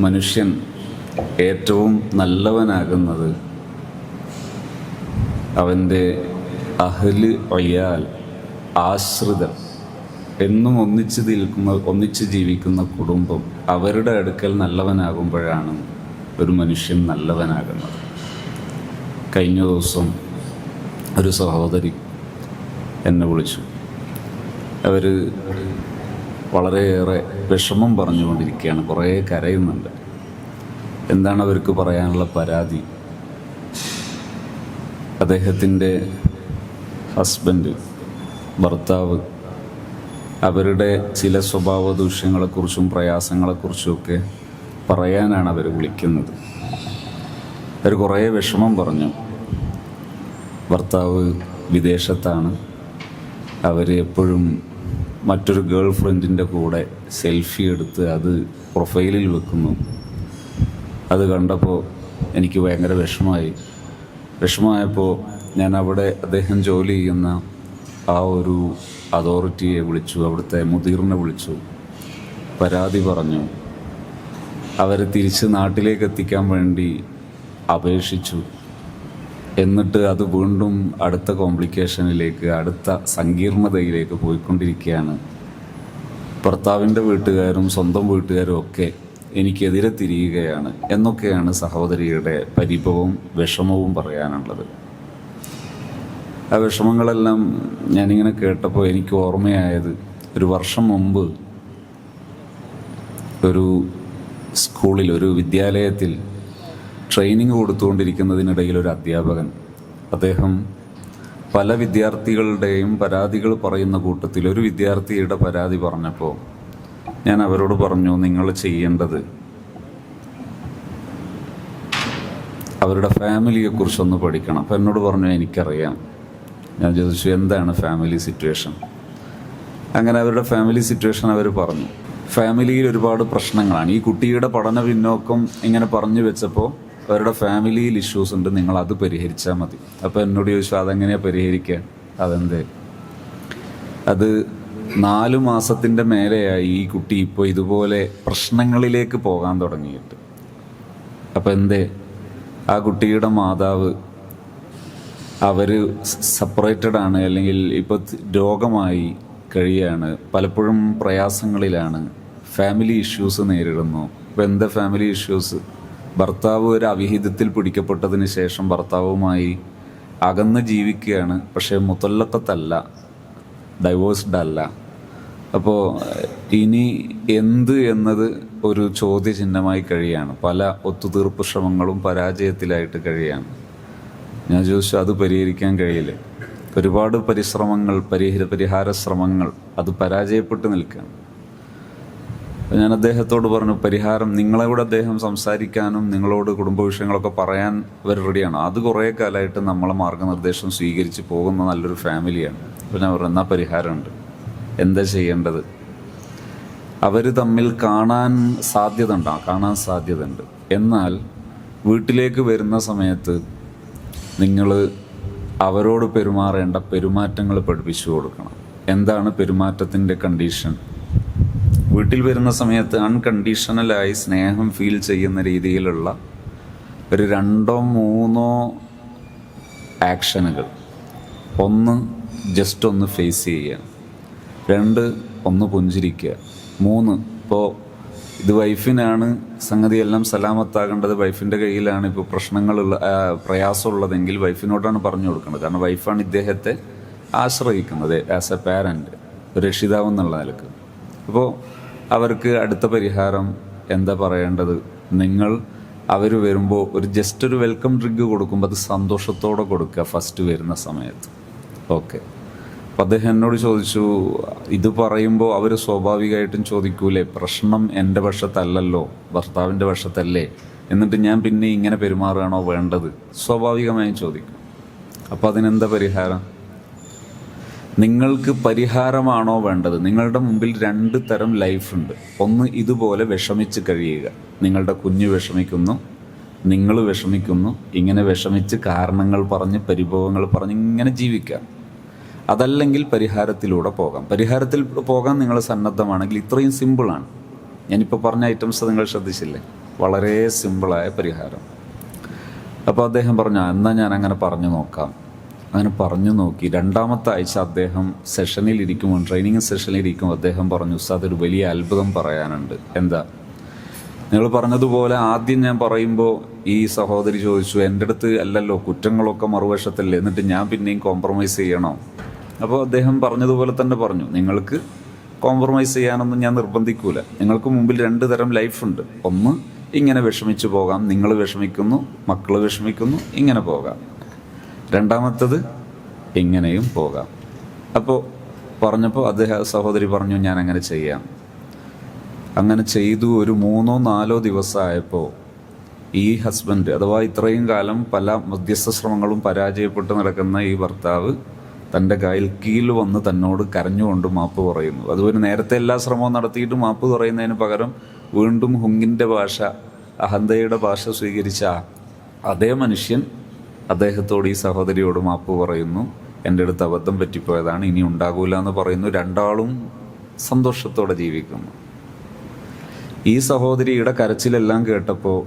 മനുഷ്യൻ ഏറ്റവും നല്ലവനാകുന്നത് അവൻ്റെ അഹ്ല് ഒയ്യാൽ ആശ്രിതർ എന്നും ഒന്നിച്ച് ജീവിക്കുന്ന കുടുംബം അവരുടെ അടുക്കൽ നല്ലവനാകുമ്പോഴാണ് ഒരു മനുഷ്യൻ നല്ലവനാകുന്നത്. കഴിഞ്ഞ ദിവസം ഒരു സഹോദരി എന്നെ വിളിച്ചു. അവർ വളരെയേറെ വിഷമം പറഞ്ഞുകൊണ്ടിരിക്കുകയാണ്, കുറേ കരയുന്നുണ്ട്. എന്താണ് അവർക്ക് പറയാനുള്ള പരാതി? അദ്ദേഹത്തിൻ്റെ ഹസ്ബൻഡ്, ഭർത്താവ്, അവരുടെ ചില സ്വഭാവ ദൂഷ്യങ്ങളെക്കുറിച്ചും പ്രയാസങ്ങളെക്കുറിച്ചുമൊക്കെ പറയാനാണ് അവർ വിളിക്കുന്നത്. അവർ കുറേ വിഷമം പറഞ്ഞു. ഭർത്താവ് വിദേശത്താണ്. അവർ എപ്പോഴും മറ്റൊരു ഗേൾ ഫ്രണ്ടിൻ്റെ കൂടെ സെൽഫി എടുത്ത് അത് പ്രൊഫൈലിൽ വെക്കുന്നു. അത് കണ്ടപ്പോൾ എനിക്ക് ഭയങ്കര വിഷമമായപ്പോൾ ഞാൻ അവിടെ അദ്ദേഹം ജോലി ചെയ്യുന്ന ആ ഒരു അതോറിറ്റിയെ വിളിച്ചു, അവിടുത്തെ മുദീറിനെ വിളിച്ചു, പരാതി പറഞ്ഞു. അവരെ തിരിച്ച് നാട്ടിലേക്ക് എത്തിക്കാൻ വേണ്ടി അപേക്ഷിച്ചു. എന്നിട്ട് അത് വീണ്ടും അടുത്ത കോംപ്ലിക്കേഷനിലേക്ക്, അടുത്ത സങ്കീർണതയിലേക്ക് പോയിക്കൊണ്ടിരിക്കുകയാണ്. ഭർത്താവിൻ്റെ വീട്ടുകാരും സ്വന്തം വീട്ടുകാരും ഒക്കെ എനിക്കെതിരെ തിരിയുകയാണ് എന്നൊക്കെയാണ് സഹോദരിയുടെ പരിഭവവും വിഷമവും പറയാനുള്ളത്. ആ വിഷമങ്ങളെല്ലാം ഞാനിങ്ങനെ കേട്ടപ്പോൾ എനിക്ക് ഓർമ്മയായത്, ഒരു വർഷം മുമ്പ് ഒരു സ്കൂളിൽ, ഒരു വിദ്യാലയത്തിൽ ട്രെയിനിങ് കൊടുത്തുകൊണ്ടിരിക്കുന്നതിനിടയിൽ ഒരു അധ്യാപകൻ, അദ്ദേഹം പല വിദ്യാർത്ഥികളുടെയും പരാതികൾ പറയുന്ന കൂട്ടത്തിൽ ഒരു വിദ്യാർത്ഥിയുടെ പരാതി പറഞ്ഞപ്പോൾ ഞാൻ അവരോട് പറഞ്ഞു, നിങ്ങൾ ചെയ്യേണ്ടത് അവരുടെ ഫാമിലിയെക്കുറിച്ചൊന്ന് പഠിക്കണം. അപ്പം എന്നോട് പറഞ്ഞു, എനിക്കറിയാം. ഞാൻ ചോദിച്ചു, എന്താണ് ഫാമിലി സിറ്റുവേഷൻ? അങ്ങനെ അവരുടെ ഫാമിലി സിറ്റുവേഷൻ അവർ പറഞ്ഞു. ഫാമിലിയിൽ ഒരുപാട് പ്രശ്നങ്ങളാണ്. ഈ കുട്ടിയുടെ പഠന പിന്നോക്കം ഇങ്ങനെ പറഞ്ഞു വെച്ചപ്പോൾ അവരുടെ ഫാമിലിയിൽ ഇഷ്യൂസ് ഉണ്ട്, നിങ്ങൾ അത് പരിഹരിച്ചാൽ മതി. അപ്പോൾ എന്നോട് ചോദിച്ചു, അതെങ്ങനെയാണ് പരിഹരിക്കുക? അതെന്തേ? അത് 4 മാസത്തിൻ്റെ മേലെയായി ഈ കുട്ടി ഇപ്പോൾ ഇതുപോലെ പ്രശ്നങ്ങളിലേക്ക് പോകാൻ തുടങ്ങിയിട്ട്. അപ്പം എന്തേ? ആ കുട്ടിയുടെ മാതാവ്, അവർ സെപ്പറേറ്റഡ് ആണ്, അല്ലെങ്കിൽ ഇപ്പോൾ രോഗമായി കഴിയാണ്, പലപ്പോഴും പ്രയാസങ്ങളിലാണ്, ഫാമിലി ഇഷ്യൂസ് നേരിടുന്നു. ഇപ്പോൾ എന്താ ഫാമിലി ഇഷ്യൂസ്? ഭർത്താവ് ഒരു അവിഹിതത്തിൽ പിടിക്കപ്പെട്ടതിന് ശേഷം ഭർത്താവുമായി അകന്ന് ജീവിക്കുകയാണ്. പക്ഷേ മുത്തല്ലഖത്തല്ല, ഡൈവോഴ്സ്ഡ് അല്ല. അപ്പോൾ ഇനി എന്ത് എന്നത് ഒരു ചോദ്യചിഹ്നമായി കഴിയാണ്. പല ഒത്തുതീർപ്പ് ശ്രമങ്ങളും പരാജയത്തിലായിട്ട് കഴിയാണ്. ഞാൻ ചോദിച്ചു, അത് പരിഹരിക്കാൻ കഴിയില്ലേ? ഒരുപാട് പരിശ്രമങ്ങൾ, പരിഹാര ശ്രമങ്ങൾ, അത് പരാജയപ്പെട്ട് നിൽക്കുകയാണ്. ഞാൻ അദ്ദേഹത്തോട് പറഞ്ഞു, പരിഹാരം നിങ്ങളോട് അദ്ദേഹം സംസാരിക്കാനും നിങ്ങളോട് കുടുംബ വിഷയങ്ങളൊക്കെ പറയാൻ അവർ റെഡിയാണ്. അത് കുറേ കാലമായിട്ട് നമ്മളെ മാർഗനിർദ്ദേശം സ്വീകരിച്ച് പോകുന്ന നല്ലൊരു ഫാമിലിയാണ്. അപ്പോൾ ഞാൻ പറഞ്ഞു, എന്നാൽ പരിഹാരമുണ്ട്. എന്താ ചെയ്യേണ്ടത്? അവർ തമ്മിൽ കാണാൻ സാധ്യതയുണ്ട്. എന്നാൽ വീട്ടിലേക്ക് വരുന്ന സമയത്ത് നിങ്ങൾ അവരോട് പെരുമാറേണ്ട പെരുമാറ്റങ്ങൾ പഠിപ്പിച്ചു കൊടുക്കണം. എന്താണ് പെരുമാറ്റത്തിൻ്റെ കണ്ടീഷൻ? വീട്ടിൽ വരുന്ന സമയത്ത് അൺകണ്ടീഷണലായി സ്നേഹം ഫീൽ ചെയ്യുന്ന രീതിയിലുള്ള ഒരു 2-3 ആക്ഷനുകൾ. 1, ജസ്റ്റ് ഒന്ന് ഫേസ് ചെയ്യുക. 2, ഒന്ന് പുഞ്ചിരിക്കുക. 3, ഇപ്പോൾ ഇത് വൈഫിനാണ് സംഗതിയെല്ലാം സലാമത്താകേണ്ടത്, വൈഫിൻ്റെ കയ്യിലാണ് ഇപ്പോൾ പ്രയാസമുള്ളതെങ്കിൽ വൈഫിനോടാണ് പറഞ്ഞു കൊടുക്കേണ്ടത്. കാരണം വൈഫാണ് ഇദ്ദേഹത്തെ ആശ്രയിക്കുന്നത് ആസ് എ പാരൻറ്റ്, രക്ഷിതാവ് എന്നുള്ള നിലക്ക്. അപ്പോൾ അവർക്ക് അടുത്ത പരിഹാരം എന്താ പറയേണ്ടത്? നിങ്ങൾ അവർ വരുമ്പോൾ ജസ്റ്റ് ഒരു വെൽക്കം ഡ്രിങ്ക് കൊടുക്കുമ്പോൾ അത് സന്തോഷത്തോടെ കൊടുക്കുക ഫസ്റ്റ് വരുന്ന സമയത്ത്. ഓക്കെ. അപ്പം അദ്ദേഹം എന്നോട് ചോദിച്ചു, ഇത് പറയുമ്പോൾ അവർ സ്വാഭാവികമായിട്ടും ചോദിക്കൂലേ, പ്രശ്നം എൻ്റെ പക്ഷത്തല്ലല്ലോ, ഭർത്താവിൻ്റെ പക്ഷത്തല്ലേ, എന്നിട്ട് ഞാൻ പിന്നെ ഇങ്ങനെ പെരുമാറുകയാണോ വേണ്ടത്? സ്വാഭാവികമായും ചോദിക്കും. അപ്പോൾ അതിനെന്താ പരിഹാരം? നിങ്ങൾക്ക് പരിഹാരമാണോ വേണ്ടത്? നിങ്ങളുടെ മുമ്പിൽ 2 തരം ലൈഫുണ്ട്. ഒന്ന്, ഇതുപോലെ വിഷമിച്ച് കഴിയുക. നിങ്ങളുടെ കുഞ്ഞ് വിഷമിക്കുന്നു, നിങ്ങൾ വിഷമിക്കുന്നു, ഇങ്ങനെ വിഷമിച്ച് കാരണങ്ങൾ പറഞ്ഞ് പരിഭവങ്ങൾ പറഞ്ഞ് ഇങ്ങനെ ജീവിക്കാം. അതല്ലെങ്കിൽ പരിഹാരത്തിലൂടെ പോകാം. പരിഹാരത്തിൽ പോകാൻ നിങ്ങൾ സന്നദ്ധമാണെങ്കിൽ ഇത്രയും സിമ്പിളാണ്. ഞാനിപ്പോൾ പറഞ്ഞ ഐറ്റംസ് നിങ്ങൾ ശ്രദ്ധിച്ചില്ലേ? വളരെ സിമ്പിളായ പരിഹാരം. അപ്പോൾ അദ്ദേഹം പറഞ്ഞു, എന്നാൽ ഞാൻ അങ്ങനെ പറഞ്ഞു നോക്കാം. അങ്ങനെ പറഞ്ഞു നോക്കി. രണ്ടാമത്തെ ആഴ്ച അദ്ദേഹം സെഷനിലിരിക്കുമ്പോൾ, ട്രെയിനിങ് സെഷനിലിരിക്കുമ്പോൾ അദ്ദേഹം പറഞ്ഞു, ഉസ്താദ് ഒരു വലിയ അത്ഭുതം പറയാനുണ്ട്. എന്താ? നിങ്ങൾ പറഞ്ഞതുപോലെ ആദ്യം ഞാൻ പറയുമ്പോൾ ഈ സഹോദരി ചോദിച്ചു, എൻ്റെ അടുത്ത് അല്ലല്ലോ, കുറ്റങ്ങളൊക്കെ മറുവശത്തല്ലേ, എന്നിട്ട് ഞാൻ പിന്നെയും കോംപ്രമൈസ് ചെയ്യണോ? അപ്പോൾ അദ്ദേഹം പറഞ്ഞതുപോലെ തന്നെ പറഞ്ഞു, നിങ്ങൾക്ക് കോംപ്രമൈസ് ചെയ്യാനൊന്നും ഞാൻ നിർബന്ധിക്കൂല. നിങ്ങൾക്ക് മുമ്പിൽ 2 തരം ലൈഫുണ്ട്. ഒന്ന്, ഇങ്ങനെ വിഷമിച്ചു പോകാം, നിങ്ങൾ വിഷമിക്കുന്നു, മക്കൾ വിഷമിക്കുന്നു, ഇങ്ങനെ പോകാം. രണ്ടാമത്തത്, ഇങ്ങനെയും പോകാം. അപ്പോൾ പറഞ്ഞപ്പോൾ സഹോദരി പറഞ്ഞു, ഞാൻ അങ്ങനെ ചെയ്യാം. അങ്ങനെ ചെയ്തു. ഒരു 3-4 ദിവസമായപ്പോൾ ഈ ഹസ്ബൻഡ്, അഥവാ ഇത്രയും കാലം പല മധ്യസ്ഥ ശ്രമങ്ങളും പരാജയപ്പെട്ട് നടക്കുന്ന ഈ ഭർത്താവ് തൻ്റെ കീഴിൽ വന്ന് തന്നോട് കരഞ്ഞുകൊണ്ട് മാപ്പ് പറയുന്നു. അതുപോലെ നേരത്തെ എല്ലാ ശ്രമവും നടത്തിയിട്ട് മാപ്പ് പറയുന്നതിന് പകരം വീണ്ടും ഹുങ്കിൻ്റെ ഭാഷ, അഹന്തയുടെ ഭാഷ സ്വീകരിച്ച അതേ മനുഷ്യൻ അദ്ദേഹത്തോട്, ഈ സഹോദരിയോട് മാപ്പ് പറയുന്നു. എൻ്റെ അടുത്ത് അബദ്ധം പറ്റിപ്പോയതാണ്, ഇനി ഉണ്ടാകൂല എന്ന് പറയുന്നു. രണ്ടാളും സന്തോഷത്തോടെ ജീവിക്കുന്നു. ഈ സഹോദരിയുടെ കരച്ചിലെല്ലാം കേട്ടപ്പോൾ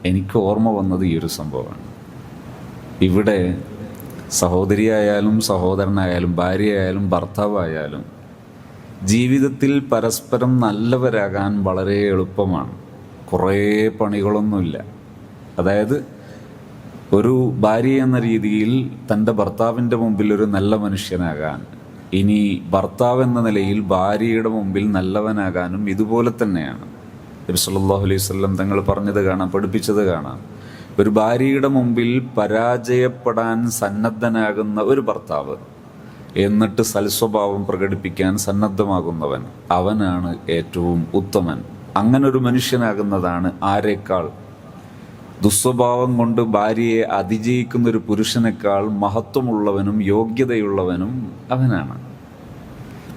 എനിക്ക് ഓർമ്മ വന്നത് ഈ ഒരു സംഭവമാണ്. ഇവിടെ സഹോദരിയായാലും സഹോദരനായാലും ഭാര്യയായാലും ഭർത്താവായാലും ജീവിതത്തിൽ പരസ്പരം നല്ലവരാകാൻ വളരെ എളുപ്പമാണ്. കുറേ പണികളൊന്നുമില്ല. അതായത് ഒരു ഭാര്യ എന്ന രീതിയിൽ തൻ്റെ ഭർത്താവിൻ്റെ മുമ്പിൽ ഒരു നല്ല മനുഷ്യനാകാൻ, ഇനി ഭർത്താവ് എന്ന നിലയിൽ ഭാര്യയുടെ മുമ്പിൽ നല്ലവനാകാനും ഇതുപോലെ തന്നെയാണ്. നബി സല്ലല്ലാഹു അലൈഹി വസല്ലം തങ്ങൾ പറഞ്ഞത് കാണാം, പഠിപ്പിച്ചത് കാണാം. ഒരു ഭാര്യയുടെ മുമ്പിൽ പരാജയപ്പെടാൻ സന്നദ്ധനാകുന്ന ഒരു ഭർത്താവ്, എന്നിട്ട് സൽസ്വഭാവം പ്രകടിപ്പിക്കാൻ സന്നദ്ധമാകുന്നവൻ, അവനാണ് ഏറ്റവും ഉത്തമൻ. അങ്ങനൊരു മനുഷ്യനാകുന്നതാണ് ആരേക്കാൾ, ദുസ്വഭാവം കൊണ്ട് ഭാര്യയെ അതിജയിക്കുന്ന ഒരു പുരുഷനേക്കാൾ മഹത്വമുള്ളവനും യോഗ്യതയുള്ളവനും അവനാണ്.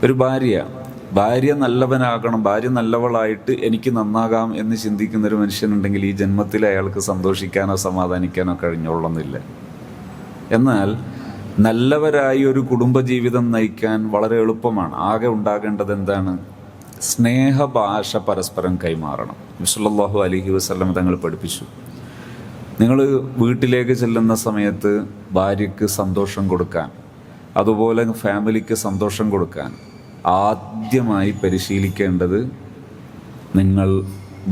ഒരു ഭാര്യ നല്ലവനാകണം, ഭാര്യ നല്ലവളായിട്ട് എനിക്ക് നന്നാകാം എന്ന് ചിന്തിക്കുന്നൊരു മനുഷ്യനുണ്ടെങ്കിൽ ഈ ജന്മത്തിൽ അയാൾക്ക് സന്തോഷിക്കാനോ സമാധാനിക്കാനോ കഴിഞ്ഞോളുന്നില്ല. എന്നാൽ നല്ലവരായി ഒരു കുടുംബജീവിതം നയിക്കാൻ വളരെ എളുപ്പമാണ്. ആകെ ഉണ്ടാകേണ്ടത് എന്താണ്? സ്നേഹഭാഷ പരസ്പരം കൈമാറണം. നബി സല്ലല്ലാഹു അലൈഹി വസല്ലം തങ്ങൾ പഠിപ്പിച്ചു, നിങ്ങൾ വീട്ടിലേക്ക് ചെല്ലുന്ന സമയത്ത് ഭാര്യയ്ക്ക് സന്തോഷം കൊടുക്കാൻ, അതുപോലെ ഫാമിലിക്ക് സന്തോഷം കൊടുക്കാൻ ആദ്യമായി പരിശീലിക്കേണ്ടത് നിങ്ങൾ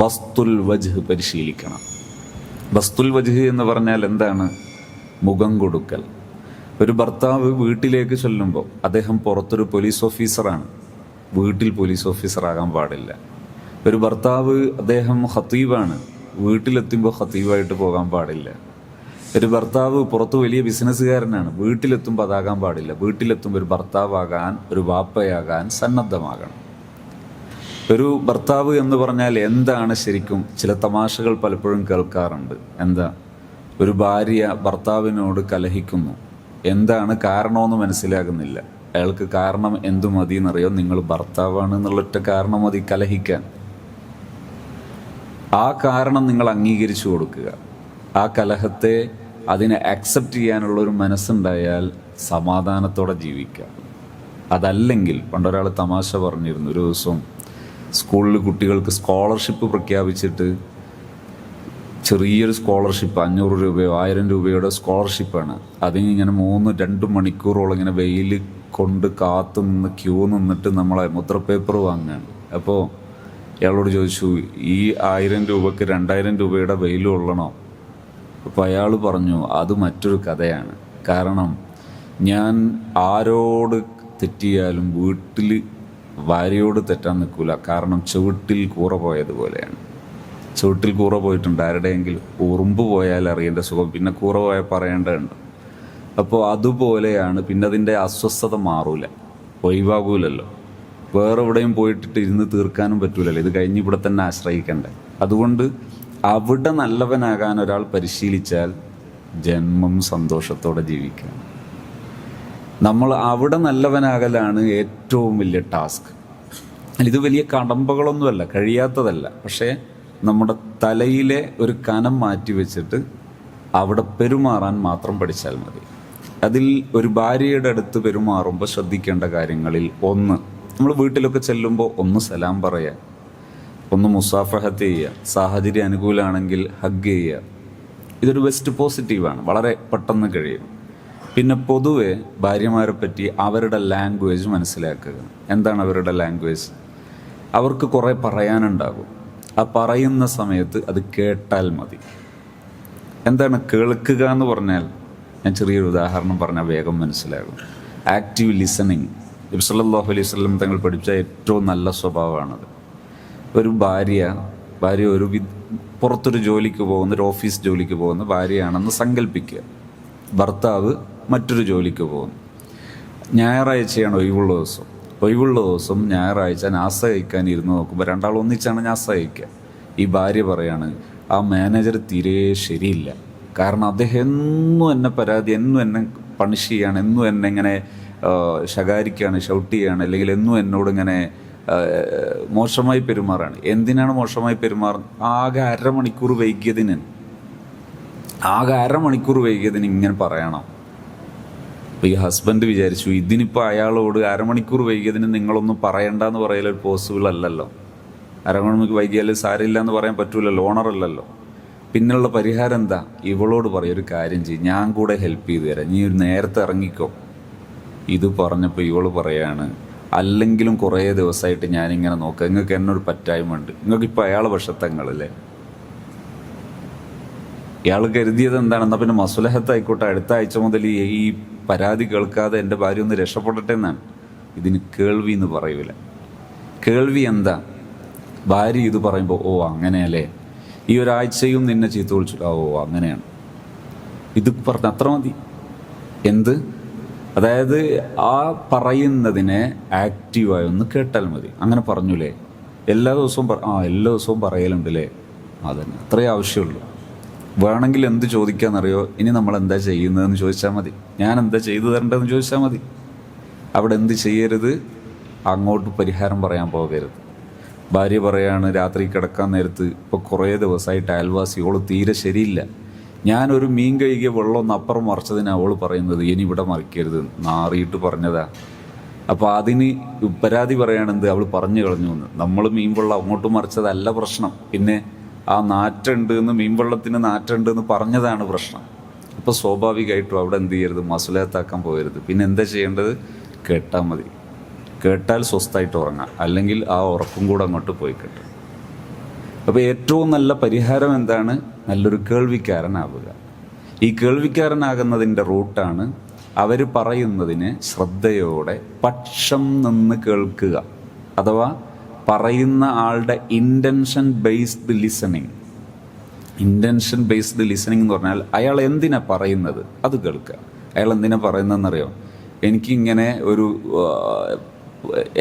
ബസ്തുൽ വജ്ഹ് പരിശീലിക്കണം. ബസ്തുൽ വജ്ഹ് എന്ന് പറഞ്ഞാൽ എന്താണ്? മുഖം കൊടുക്കൽ. ഒരു ഭർത്താവ് വീട്ടിലേക്ക് ചെല്ലുമ്പോൾ, അദ്ദേഹം പുറത്തൊരു പോലീസ് ഓഫീസറാണ്, വീട്ടിൽ പോലീസ് ഓഫീസറാകാൻ പാടില്ല. ഒരു ഭർത്താവ് അദ്ദേഹം ഖതീബാണ്, വീട്ടിലെത്തുമ്പോൾ ഖതീബായിട്ട് പോകാൻ പാടില്ല. ഒരു ഭർത്താവ് പുറത്ത് വലിയ ബിസിനസ്സുകാരനാണ്, വീട്ടിലെത്തുമ്പോൾ അതാകാൻ പാടില്ല. വീട്ടിലെത്തുമ്പോൾ ഒരു ഭർത്താവാകാൻ, ഒരു വാപ്പയാകാൻ സന്നദ്ധമാകണം. ഒരു ഭർത്താവ് എന്ന് പറഞ്ഞാൽ എന്താണ് ശരിക്കും? ചില തമാശകൾ പലപ്പോഴും കേൾക്കാറുണ്ട്. എന്താ? ഒരു ഭാര്യ ഭർത്താവിനോട് കലഹിക്കുന്നു, എന്താണ് കാരണമെന്ന് മനസ്സിലാകുന്നില്ല. അയാൾക്ക് കാരണം എന്തു മതി എന്നറിയോ? നിങ്ങൾ ഭർത്താവാണ് എന്നുള്ളൊറ്റ കാരണം മതി കലഹിക്കാൻ. ആ കാരണം നിങ്ങൾ അംഗീകരിച്ചു കൊടുക്കുക. ആ കലഹത്തെ, അതിനെ അക്സെപ്റ്റ് ചെയ്യാനുള്ള ഒരു മനസ്സുണ്ടായാൽ സമാധാനത്തോടെ ജീവിക്കാം. അതല്ലെങ്കിൽ, പണ്ടൊരാൾ തമാശ പറഞ്ഞിരുന്നു, ഒരു ദിവസം സ്കൂളിൽ കുട്ടികൾക്ക് സ്കോളർഷിപ്പ് പ്രഖ്യാപിച്ചിട്ട്, ചെറിയൊരു സ്കോളർഷിപ്പ് 500 രൂപയോ 1000 രൂപയുടെ സ്കോളർഷിപ്പാണ്. അതിനിങ്ങനെ 2 മണിക്കൂറോളം ഇങ്ങനെ വെയിൽ കൊണ്ട് കാത്തു നിന്ന് ക്യൂ നിന്നിട്ട് നമ്മളെ മുദ്രപേപ്പർ വാങ്ങുകയാണ്. അപ്പോൾ ഇയാളോട് ചോദിച്ചു, ഈ 1000 രൂപക്ക് 2000 രൂപയുടെ വെയിൽ കൊള്ളണോ? അപ്പോൾ അയാൾ പറഞ്ഞു, അത് മറ്റൊരു കഥയാണ്. കാരണം ഞാൻ ആരോട് തെറ്റിയാലും വീട്ടിൽ ഭാര്യയോട് തെറ്റാൻ നിൽക്കില്ല. കാരണം ചുവട്ടിൽ കൂറ പോയതുപോലെയാണ്. ചുവട്ടിൽ കൂറ പോയിട്ടുണ്ട് ആരുടെയെങ്കിലും, ഉറുമ്പ് പോയാൽ അറിയേണ്ട സുഖം, പിന്നെ കൂറ പോയാൽ പറയേണ്ടതുണ്ട്. അപ്പോൾ അതുപോലെയാണ്. പിന്നെ അതിൻ്റെ അസ്വസ്ഥത മാറൂല, ഒഴിവാകൂലല്ലോ. വേറെ എവിടെയും പോയിട്ടിട്ട് ഇരുന്ന് തീർക്കാനും പറ്റൂലല്ലോ, ഇത് കഴിഞ്ഞ് ഇവിടെ തന്നെ ആശ്രയിക്കണ്ടേ. അതുകൊണ്ട് അവിടെ നല്ലവനാകാൻ ഒരാൾ പരിശീലിച്ചാൽ ജന്മം സന്തോഷത്തോടെ ജീവിക്കാം. നമ്മൾ അവിടെ നല്ലവനാകലാണ് ഏറ്റവും വലിയ ടാസ്ക്. ഇത് വലിയ കടമ്പകളൊന്നുമല്ല, കഴിയാത്തതല്ല. പക്ഷേ നമ്മുടെ തലയിലെ ഒരു കനം മാറ്റി വെച്ചിട്ട് അവിടെ പെരുമാറാൻ മാത്രം പഠിച്ചാൽ മതി. അതിൽ ഒരു ഭാര്യയുടെ അടുത്ത് പെരുമാറുമ്പോൾ ശ്രദ്ധിക്കേണ്ട കാര്യങ്ങളിൽ ഒന്ന്, നമ്മൾ വീട്ടിലൊക്കെ ചെല്ലുമ്പോൾ ഒന്ന് സലാം പറയാൻ. ഒന്ന് മുസാഫഹത്ത് ചെയ്യുക, സാഹചര്യം അനുകൂലമാണെങ്കിൽ ഹഗ് ചെയ്യുക. ഇതൊരു ബെസ്റ്റ് പോസിറ്റീവാണ്, വളരെ പെട്ടെന്ന് കഴിയും. പിന്നെ പൊതുവെ ഭാര്യമാരെ പറ്റി അവരുടെ ലാംഗ്വേജ് മനസ്സിലാക്കുക. എന്താണ് അവരുടെ ലാംഗ്വേജ്? അവർക്ക് കുറേ പറയാനുണ്ടാകും. ആ പറയുന്ന സമയത്ത് അത് കേട്ടാൽ മതി. എന്താണ് കേൾക്കുക എന്ന് പറഞ്ഞാൽ? ഞാൻ ചെറിയൊരു ഉദാഹരണം പറഞ്ഞാൽ വേഗം മനസ്സിലാകും. Active listening. നബി സല്ലല്ലാഹു അലൈഹി വസല്ലം തങ്ങൾ പഠിപ്പിച്ച ഏറ്റവും നല്ല സ്വഭാവമാണത്. ഒരു ഭാര്യ ഒരു പുറത്തൊരു ജോലിക്ക് പോകുന്ന, ഒരു ഓഫീസ് ജോലിക്ക് പോകുന്ന ഭാര്യയാണെന്ന് സങ്കല്പിക്കുക. ഭർത്താവ് മറ്റൊരു ജോലിക്ക് പോകുന്നു. ഞായറാഴ്ചയാണ് ഒഴിവുള്ള ദിവസം ഞായറാഴ്ച നാസ കഴിക്കാൻ ഇരുന്ന് നോക്കുമ്പോൾ രണ്ടാൾ ഒന്നിച്ചാണ് നാസ കഴിക്കുക. ഈ ഭാര്യ പറയാണ്, ആ മാനേജർ തീരെ ശരിയില്ല. കാരണം അദ്ദേഹം എന്നും എന്നെ എന്നും എന്നെ പണിഷ് ചെയ്യാണ്, എന്നും എന്നെ ഇങ്ങനെ ശകാരിക്കുകയാണ്, ഷൗട്ട് ചെയ്യാണ്, അല്ലെങ്കിൽ എന്നും എന്നോട് ഇങ്ങനെ മോശമായി പെരുമാറാണ്. എന്തിനാണ് മോശമായി പെരുമാറുന്നത്? ആകെ അരമണിക്കൂർ വൈകിയതിന് ഇങ്ങനെ പറയണം. അപ്പോൾ ഈ ഹസ്ബൻഡ് വിചാരിച്ചു, ഇതിനിപ്പോൾ അയാളോട് അരമണിക്കൂർ വൈകിയതിന് നിങ്ങളൊന്നും പറയണ്ടെന്ന് പറയലൊരു പോസിബിൾ അല്ലല്ലോ. അരമണിക്കൂർ വൈകിയാൽ സാരമില്ല എന്ന് പറയാൻ പറ്റൂലല്ലോ, ഓണറല്ലല്ലോ. പിന്നെയുള്ള പരിഹാരം എന്താ? ഇവളോട് പറയും, ഒരു കാര്യം ചെയ്യും, ഞാൻ കൂടെ ഹെൽപ്പ് ചെയ്ത് തരാം, നീ നേരത്തെ ഇറങ്ങിക്കോ. ഇത് പറഞ്ഞപ്പോൾ ഇവള് പറയാണ്, അല്ലെങ്കിലും കുറേ ദിവസമായിട്ട് ഞാനിങ്ങനെ നോക്കുക, നിങ്ങൾക്ക് എന്നൊരു പറ്റായ്മ ഉണ്ട്, നിങ്ങൾക്കിപ്പോൾ അയാളെ വശത്തങ്ങളല്ലേ. ഇയാൾ കരുതിയത് എന്താണ്? എന്നാൽ പിന്നെ മസുലഹത്തായിക്കോട്ടെ, അടുത്ത ആഴ്ച മുതൽ ഈ പരാതി കേൾക്കാതെ എൻ്റെ ഭാര്യ ഒന്ന് രക്ഷപ്പെടട്ടെ എന്നാണ്. ഇതിന് കേൾവി എന്ന് പറയൂല. കേൾവി എന്താ? ഭാര്യ ഇത് പറയുമ്പോൾ, ഓ അങ്ങനെയല്ലേ, ഈ ഒരാഴ്ചയും നിന്നെ ചീത്ത വിളിച്ചു, ഓ അങ്ങനെയാണ്, ഇത് പറഞ്ഞ അത്ര മതി. എന്ത്? അതായത് ആ പറയുന്നതിനെ ആക്റ്റീവായി ഒന്ന് കേട്ടാൽ മതി. അങ്ങനെ പറഞ്ഞൂലേ, എല്ലാ ദിവസവും പറയലുണ്ടല്ലേ, അതന്നെ, അത്രേ ആവശ്യമുള്ളൂ. വേണമെങ്കിൽ എന്ത് ചോദിക്കാന്നറിയോ? ഇനി നമ്മൾ എന്താ ചെയ്യുന്നതെന്ന് ചോദിച്ചാൽ മതി, ഞാൻ എന്താ ചെയ്തു തരേണ്ടതെന്ന് ചോദിച്ചാൽ മതി. അവിടെ എന്ത് ചെയ്യരുത്? അങ്ങോട്ട് പരിഹാരം പറയാൻ പോകരുത്. ഭാര്യ പറയാണ്, രാത്രി കിടക്കാൻ നേരത്ത്, ഇപ്പോൾ കുറേ ദിവസമായിട്ട് അയൽവാസിയോള് തീരെ ശരിയില്ല, ഞാനൊരു മീൻ കഴുകിയ വെള്ളം ഒന്ന് അപ്പുറം മറിച്ചതിന് അവൾ പറയുന്നത് ഇനി ഇവിടെ മറിക്കരുത്, നാറിയിട്ട് പറഞ്ഞതാ. അപ്പോൾ അതിന് പരാതി പറയാണെന്ത്? അവൾ പറഞ്ഞു കളഞ്ഞു എന്ന്. നമ്മൾ മീൻ വെള്ളം അങ്ങോട്ട് മറിച്ചതല്ല പ്രശ്നം, പിന്നെ ആ നാറ്റുണ്ട് എന്ന്, മീൻ വെള്ളത്തിന് നാറ്റുണ്ട് എന്ന് പറഞ്ഞതാണ് പ്രശ്നം. അപ്പോൾ സ്വാഭാവികമായിട്ടും അവിടെ എന്ത് ചെയ്യരുത്? മസുലത്താക്കാൻ പോകരുത്. പിന്നെ എന്താ ചെയ്യേണ്ടത്? കേട്ടാൽ മതി. കേട്ടാൽ സ്വസ്ഥമായിട്ട് ഉറങ്ങാം, അല്ലെങ്കിൽ ആ ഉറക്കും കൂടെ അങ്ങോട്ട് പോയി കിട്ടും. അപ്പോൾ ഏറ്റവും നല്ല പരിഹാരം എന്താണ്? നല്ലൊരു കേൾവിക്കാരനാവുക. ഈ കേൾവിക്കാരനാകുന്നതിൻ്റെ റൂട്ടാണ് അവർ പറയുന്നതിന് ശ്രദ്ധയോടെ പക്ഷം നിന്ന് കേൾക്കുക, അഥവാ പറയുന്ന ആളുടെ intention based listening. Intention based listening എന്ന് പറഞ്ഞാൽ അയാൾ എന്തിനാ പറയുന്നത് അത് കേൾക്കുക. അയാൾ എന്തിനാ പറയുന്നതെന്നറിയോ? എനിക്കിങ്ങനെ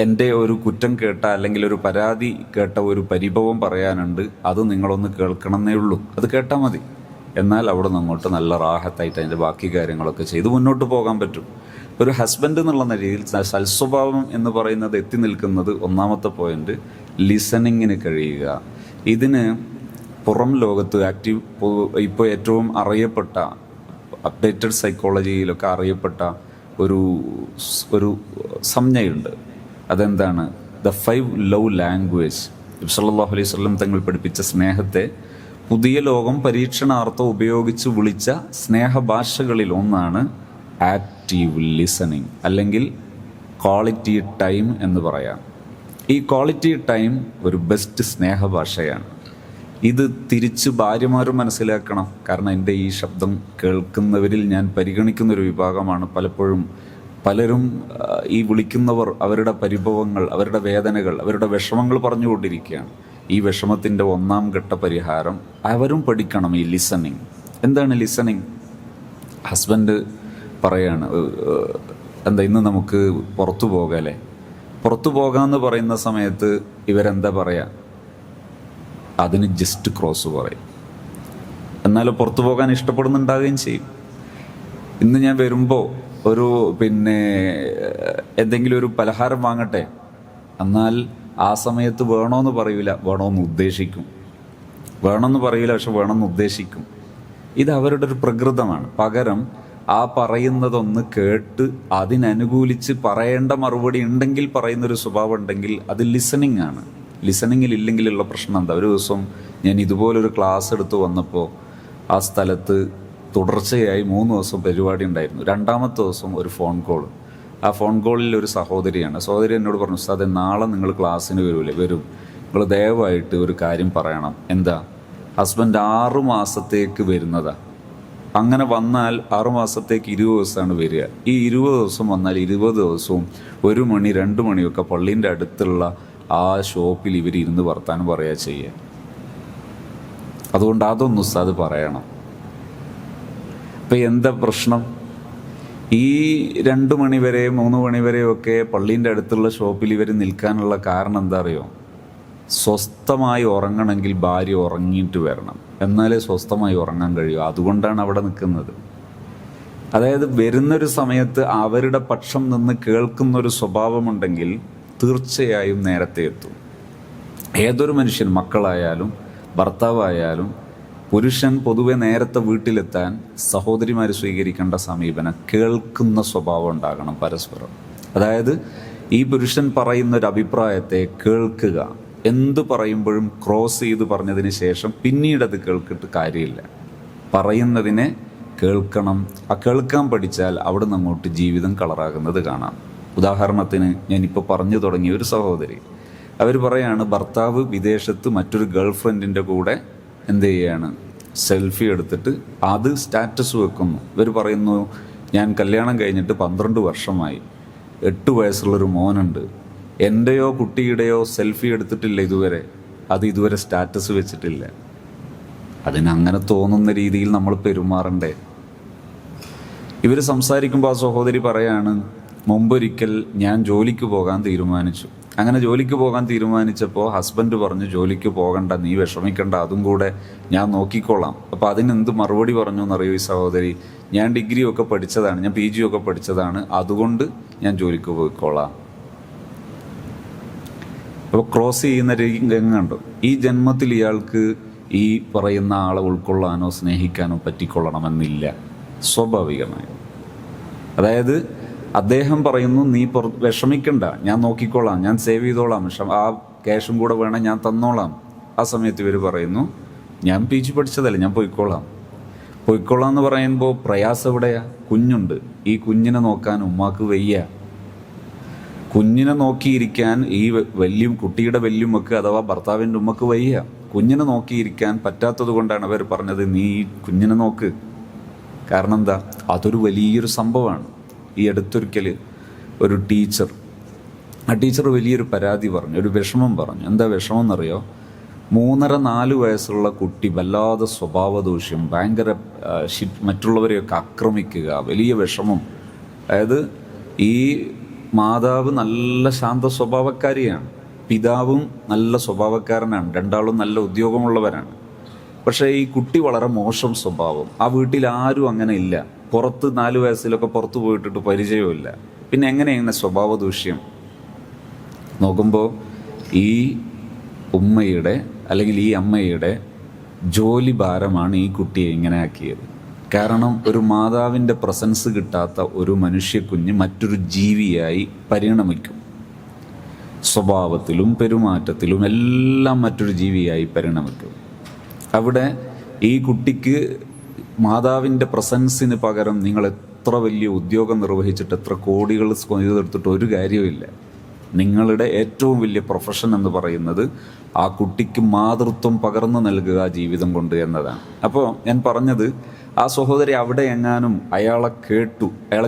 എൻ്റെ ഒരു കുറ്റം കേട്ട, അല്ലെങ്കിൽ ഒരു പരാതി കേട്ട, ഒരു പരിഭവം പറയാനുണ്ട്, അത് നിങ്ങളൊന്ന് കേൾക്കണമെന്നേ ഉള്ളൂ, അത് കേട്ടാൽ മതി. എന്നാൽ അവിടെ നിന്ന് അങ്ങോട്ട് നല്ല റാഹത്തായിട്ട് അതിൻ്റെ ബാക്കി കാര്യങ്ങളൊക്കെ ചെയ്ത് മുന്നോട്ട് പോകാൻ പറ്റും. ഒരു ഹസ്ബൻഡ് എന്നുള്ള നിലയിൽ സൽസ്വഭാവം എന്ന് പറയുന്നത് എത്തി നിൽക്കുന്നത്, ഒന്നാമത്തെ പോയിന്റ് ലിസണിങ്ങിന് കഴിയുക. ഇതിന് പുറം ലോകത്ത് ഇപ്പോൾ ഏറ്റവും അറിയപ്പെട്ട, അപ്ഡേറ്റഡ് സൈക്കോളജിയിലൊക്കെ അറിയപ്പെട്ട ഒരു സംജ്ഞയുണ്ട്. അതെന്താണ്? The 5 love language. നബി സല്ലല്ലാഹു അലൈഹി വസല്ലം തങ്ങൾ പഠിപ്പിച്ച സ്നേഹത്തെ പുതിയ ലോകം പരീക്ഷണാർത്ഥം ഉപയോഗിച്ച് വിളിച്ച സ്നേഹഭാഷകളിൽ ഒന്നാണ് ആക്റ്റീവ് ലിസണിങ്, അല്ലെങ്കിൽ ക്വാളിറ്റി ടൈം എന്ന് പറയാം. ഈ ക്വാളിറ്റി ടൈം ഒരു ബെസ്റ്റ് സ്നേഹഭാഷയാണ്. ഇത് തിരിച്ച് ഭാര്യമാരും മനസ്സിലാക്കണം. കാരണം എൻ്റെ ഈ ശബ്ദം കേൾക്കുന്നവരിൽ ഞാൻ പരിഗണിക്കുന്നൊരു വിഭാഗമാണ്. പലരും ഈ വിളിക്കുന്നവർ അവരുടെ പരിഭവങ്ങൾ, അവരുടെ വേദനകൾ, അവരുടെ വിഷമങ്ങൾ പറഞ്ഞുകൊണ്ടിരിക്കുകയാണ്. ഈ വിഷമത്തിൻ്റെ ഒന്നാം ഘട്ട പരിഹാരം അവരും പഠിക്കണം, ഈ ലിസണിങ്. എന്താണ് ലിസണിങ്? ഹസ്ബൻഡ് പറയാണ്, എന്താ ഇന്ന് നമുക്ക് പുറത്തു പോകാമല്ലേ? പുറത്തു പോകാമെന്ന് പറയുന്ന സമയത്ത് ഇവരെന്താ പറയുക? അതിന് ജസ്റ്റ് ക്രോസ് പറയും. എന്നാലും പുറത്തു പോകാൻ ഇഷ്ടപ്പെടുന്നുണ്ടാവുകയും ചെയ്യും. ഇന്ന് ഞാൻ വരുമ്പോൾ എന്തെങ്കിലും ഒരു പലഹാരം വാങ്ങട്ടെ, എന്നാൽ ആ സമയത്ത് വേണമെന്ന് പറയൂല, വേണമെന്ന് ഉദ്ദേശിക്കും. വേണമെന്ന് പറയൂല, പക്ഷെ വേണമെന്ന് ഉദ്ദേശിക്കും. ഇത് അവരുടെ ഒരു പ്രകൃതമാണ്. പകരം ആ പറയുന്നതൊന്ന് കേട്ട് അതിനനുകൂലിച്ച് പറയേണ്ട മറുപടി ഉണ്ടെങ്കിൽ, പറയുന്നൊരു സ്വഭാവം ഉണ്ടെങ്കിൽ അത് ലിസണിങ് ആണ്. ലിസണിങ്ങിൽ ഇല്ലെങ്കിലുള്ള പ്രശ്നം എന്താ? ഒരു ദിവസം ഞാൻ ഇതുപോലൊരു ക്ലാസ് എടുത്ത് വന്നപ്പോൾ ആ സ്ഥലത്ത് തുടർച്ചയായി 3 ദിവസം പരിപാടി ഉണ്ടായിരുന്നു. 2ാമത്തെ ദിവസം ഒരു ഫോൺ കോൾ. ആ ഫോൺ കോളിൽ ഒരു സഹോദരി എന്നോട് പറഞ്ഞു, ഉസ്താദേ നാളെ നിങ്ങൾ ക്ലാസ്സിന് വരും, നിങ്ങൾ ദയവായിട്ട് ഒരു കാര്യം പറയണം. എന്താ? ഹസ്ബൻഡ് 6 മാസത്തേക്ക് വരുന്നതാ. അങ്ങനെ വന്നാൽ 6 മാസത്തേക്ക് 20 ദിവസമാണ് വരിക. ഈ 20 ദിവസം വന്നാൽ 20 ദിവസവും 1 മണി 2 മണിയൊക്കെ പള്ളീൻ്റെ അടുത്തുള്ള ആ ഷോപ്പിൽ ഇവരിരുന്ന് വർത്താനം പറയുക ചെയ്യുക. അതുകൊണ്ട് അതൊന്നും ഉസ്താദ് പറയണം. അപ്പം എന്താ പ്രശ്നം? ഈ 2 മണി വരെ 3 മണി വരെയൊക്കെ പള്ളീൻ്റെ അടുത്തുള്ള ഷോപ്പിൽ ഇവർ നിൽക്കാനുള്ള കാരണം എന്താ അറിയോ? സ്വസ്ഥമായി ഉറങ്ങണമെങ്കിൽ ഭാര്യ ഉറങ്ങിയിട്ട് വരണം, എന്നാലേ സ്വസ്ഥമായി ഉറങ്ങാൻ കഴിയൂ. അതുകൊണ്ടാണ് അവിടെ നിൽക്കുന്നത്. അതായത് വരുന്നൊരു സമയത്ത് അവരുടെ പക്ഷം നിന്ന് കേൾക്കുന്നൊരു സ്വഭാവമുണ്ടെങ്കിൽ തീർച്ചയായും നേരത്തെ എത്തും. ഏതൊരു മനുഷ്യൻ, മക്കളായാലും ഭർത്താവായാലും, പുരുഷൻ പൊതുവെ നേരത്തെ വീട്ടിലെത്താൻ സഹോദരിമാർ സ്വീകരിക്കേണ്ട സമീപനം കേൾക്കുന്ന സ്വഭാവം ഉണ്ടാകണം പരസ്പരം. അതായത് ഈ പുരുഷൻ പറയുന്നൊരു അഭിപ്രായത്തെ കേൾക്കുക. എന്തു പറയുമ്പോഴും ക്രോസ് ചെയ്ത് പറഞ്ഞതിന് ശേഷം പിന്നീടത് കേൾക്കിട്ട് കാര്യമില്ല. പറയുന്നതിനെ കേൾക്കണം. ആ കേൾക്കാൻ പഠിച്ചാൽ അവിടെ നിന്ന് അങ്ങോട്ട് ജീവിതം കളറാകുന്നത് കാണാം. ഉദാഹരണത്തിന് ഞാനിപ്പോൾ പറഞ്ഞു തുടങ്ങിയ ഒരു സഹോദരി, അവർ പറയാണ് ഭർത്താവ് വിദേശത്ത് മറ്റൊരു ഗേൾ ഫ്രണ്ടിൻ്റെ കൂടെ എന്ത് ചെയ്യാണ്, സെൽഫി എടുത്തിട്ട് അത് സ്റ്റാറ്റസ് വെക്കുന്നു. ഇവർ പറയുന്നു, ഞാൻ കല്യാണം കഴിഞ്ഞിട്ട് 12 വർഷമായി, 8 വയസ്സുള്ളൊരു മോനുണ്ട്, എൻ്റെയോ കുട്ടിയുടെയോ സെൽഫി എടുത്തിട്ടില്ല ഇതുവരെ, അത് ഇതുവരെ സ്റ്റാറ്റസ് വെച്ചിട്ടില്ല. അതിനങ്ങനെ തോന്നുന്ന രീതിയിൽ നമ്മൾ പെരുമാറണ്ടേ? ഇവർ സംസാരിക്കുമ്പോൾ ആ സഹോദരി പറയാണ്, മുമ്പൊരിക്കൽ ഞാൻ ജോലിക്ക് പോകാൻ തീരുമാനിച്ചു. അങ്ങനെ ജോലിക്ക് പോകാൻ തീരുമാനിച്ചപ്പോൾ ഹസ്ബൻഡ് പറഞ്ഞു, ജോലിക്ക് പോകണ്ട, നീ വിഷമിക്കണ്ട, അതും കൂടെ ഞാൻ നോക്കിക്കോളാം. അപ്പോൾ അതിനെന്ത് മറുപടി പറഞ്ഞു എന്നറിയോ ഈ സഹോദരി? ഞാൻ ഡിഗ്രി ഒക്കെ പഠിച്ചതാണ്, ഞാൻ PG ഒക്കെ പഠിച്ചതാണ്, അതുകൊണ്ട് ഞാൻ ജോലിക്ക് പോയിക്കോളാം. അപ്പോൾ ക്രോസ് ചെയ്യുന്ന രംഗമുണ്ട്. ഈ ജന്മത്തിൽ ഇയാൾക്ക് ഈ പറയുന്ന ആളെ ഉൾക്കൊള്ളാനോ സ്നേഹിക്കാനോ പറ്റിക്കൊള്ളണമെന്നില്ല, സ്വാഭാവികമായി. അതായത് അദ്ദേഹം പറയുന്നു, നീ വിഷമിക്കണ്ട, ഞാൻ നോക്കിക്കോളാം, ഞാൻ സേവ് ചെയ്തോളാം, ആ ക്യാഷും കൂടെ വേണം ഞാൻ തന്നോളാം. ആ സമയത്ത് ഇവർ പറയുന്നു, ഞാൻ PG പഠിച്ചതല്ലേ, ഞാൻ പോയിക്കോളാം എന്ന് പറയുമ്പോൾ പ്രയാസം എവിടെയാ? കുഞ്ഞുണ്ട്, ഈ കുഞ്ഞിനെ നോക്കാൻ ഉമ്മാക്ക് വയ്യ. കുഞ്ഞിനെ നോക്കിയിരിക്കാൻ ഈ കുട്ടിയുടെ വല്യമ്മക്ക് അഥവാ ഭർത്താവിൻ്റെ ഉമ്മക്ക് വയ്യ. കുഞ്ഞിനെ നോക്കിയിരിക്കാൻ പറ്റാത്തത് കൊണ്ടാണ് അവർ പറഞ്ഞത്, നീ കുഞ്ഞിനെ നോക്ക്. കാരണം എന്താ? അതൊരു വലിയൊരു സംഭവമാണ്. ഈ അടുത്തൊരിക്കൽ ഒരു ടീച്ചർ, ആ ടീച്ചർ വലിയൊരു പരാതി പറഞ്ഞു, ഒരു വിഷമം പറഞ്ഞു. എന്താ വിഷമം എന്നറിയോ? 3-4 വയസ്സുള്ള കുട്ടി വല്ലാതെ സ്വഭാവദൂഷ്യം, ഭയങ്കര മറ്റുള്ളവരെയൊക്കെ ആക്രമിക്കുക, വലിയ വിഷമം. അതായത് ഈ മാതാവ് നല്ല ശാന്ത സ്വഭാവക്കാരിയാണ്, പിതാവും നല്ല സ്വഭാവക്കാരനാണ്, രണ്ടാളും നല്ല ഉദ്യോഗമുള്ളവരാണ്. പക്ഷേ ഈ കുട്ടി വളരെ മോശം സ്വഭാവം. ആ വീട്ടിൽ ആരും അങ്ങനെ ഇല്ല. പുറത്ത് 4 വയസ്സിലൊക്കെ പുറത്ത് പോയിട്ടിട്ട് പരിചയമില്ല. പിന്നെ എങ്ങനെ സ്വഭാവ ദൂഷ്യം? നോക്കുമ്പോൾ ഈ ഉമ്മയുടെ അല്ലെങ്കിൽ ഈ അമ്മയുടെ ജോലി ഭാരമാണ് ഈ കുട്ടിയെ ഇങ്ങനെ ആക്കിയത്. കാരണം ഒരു മാതാവിൻ്റെ പ്രസൻസ് കിട്ടാത്ത ഒരു മനുഷ്യക്കുഞ്ഞ് മറ്റൊരു ജീവിയായി പരിണമിക്കും. സ്വഭാവത്തിലും പെരുമാറ്റത്തിലും എല്ലാം മറ്റൊരു ജീവിയായി പരിണമിക്കും. അവിടെ ഈ കുട്ടിക്ക് മാതാവിൻ്റെ പ്രസൻസിന് പകരം നിങ്ങൾ എത്ര വലിയ ഉദ്യോഗം നിർവഹിച്ചിട്ട് എത്ര കോടികൾ ചെയ്തെടുത്തിട്ട് ഒരു കാര്യമില്ല. നിങ്ങളുടെ ഏറ്റവും വലിയ പ്രൊഫഷൻ എന്ന് പറയുന്നത് ആ കുട്ടിക്ക് മാതൃത്വം പകർന്നു നൽകുക ജീവിതം കൊണ്ട് എന്നതാണ്. അപ്പോൾ ഞാൻ പറഞ്ഞത്, ആ സഹോദരി അവിടെ എങ്ങാനും അയാളെ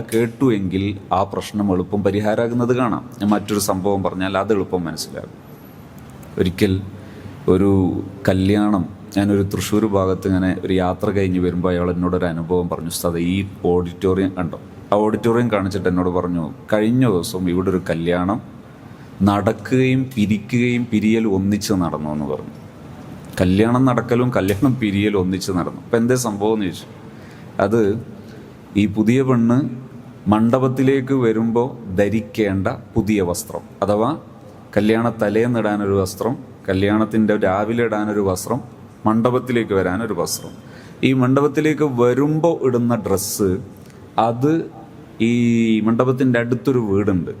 കേട്ടു എങ്കിൽ ആ പ്രശ്നം എളുപ്പം പരിഹാരമാകുന്നത് കാണാം. ഞാൻ മറ്റൊരു സംഭവം പറഞ്ഞാൽ അത് എളുപ്പം മനസ്സിലാകും. ഒരിക്കൽ ഒരു കല്യാണം, ഞാനൊരു തൃശ്ശൂർ ഭാഗത്ത് ഇങ്ങനെ ഒരു യാത്ര കഴിഞ്ഞ് വരുമ്പോൾ അയാൾ എന്നോടൊരു അനുഭവം പറഞ്ഞു. ഉസ്താദേ, ഈ ഓഡിറ്റോറിയം കണ്ടോ? ആ ഓഡിറ്റോറിയം കാണിച്ചിട്ട് എന്നോട് പറഞ്ഞു, കഴിഞ്ഞ ദിവസം ഇവിടെ ഒരു കല്യാണം നടക്കുകയും പിരിയലും ഒന്നിച്ച് നടന്നു എന്ന് പറഞ്ഞു. കല്യാണം നടക്കലും കല്യാണം പിരിയലും ഒന്നിച്ച് നടന്നു. അപ്പം എന്തേ സംഭവം എന്ന് ചോദിച്ചു. അത് ഈ പുതിയ പെണ്ണ് മണ്ഡപത്തിലേക്ക് വരുമ്പോൾ ധരിക്കേണ്ട പുതിയ വസ്ത്രം, അഥവാ കല്യാണ തലേന്നിടാനൊരു വസ്ത്രം, കല്യാണത്തിൻ്റെ രാവിലെ ഇടാനൊരു വസ്ത്രം, മണ്ഡപത്തിലേക്ക് വരാനൊരു വസ്ത്രം. ഈ മണ്ഡപത്തിലേക്ക് വരുമ്പോൾ ഇടുന്ന ഡ്രസ്സ്, അത് ഈ മണ്ഡപത്തിൻ്റെ അടുത്തൊരു വീടുണ്ട്,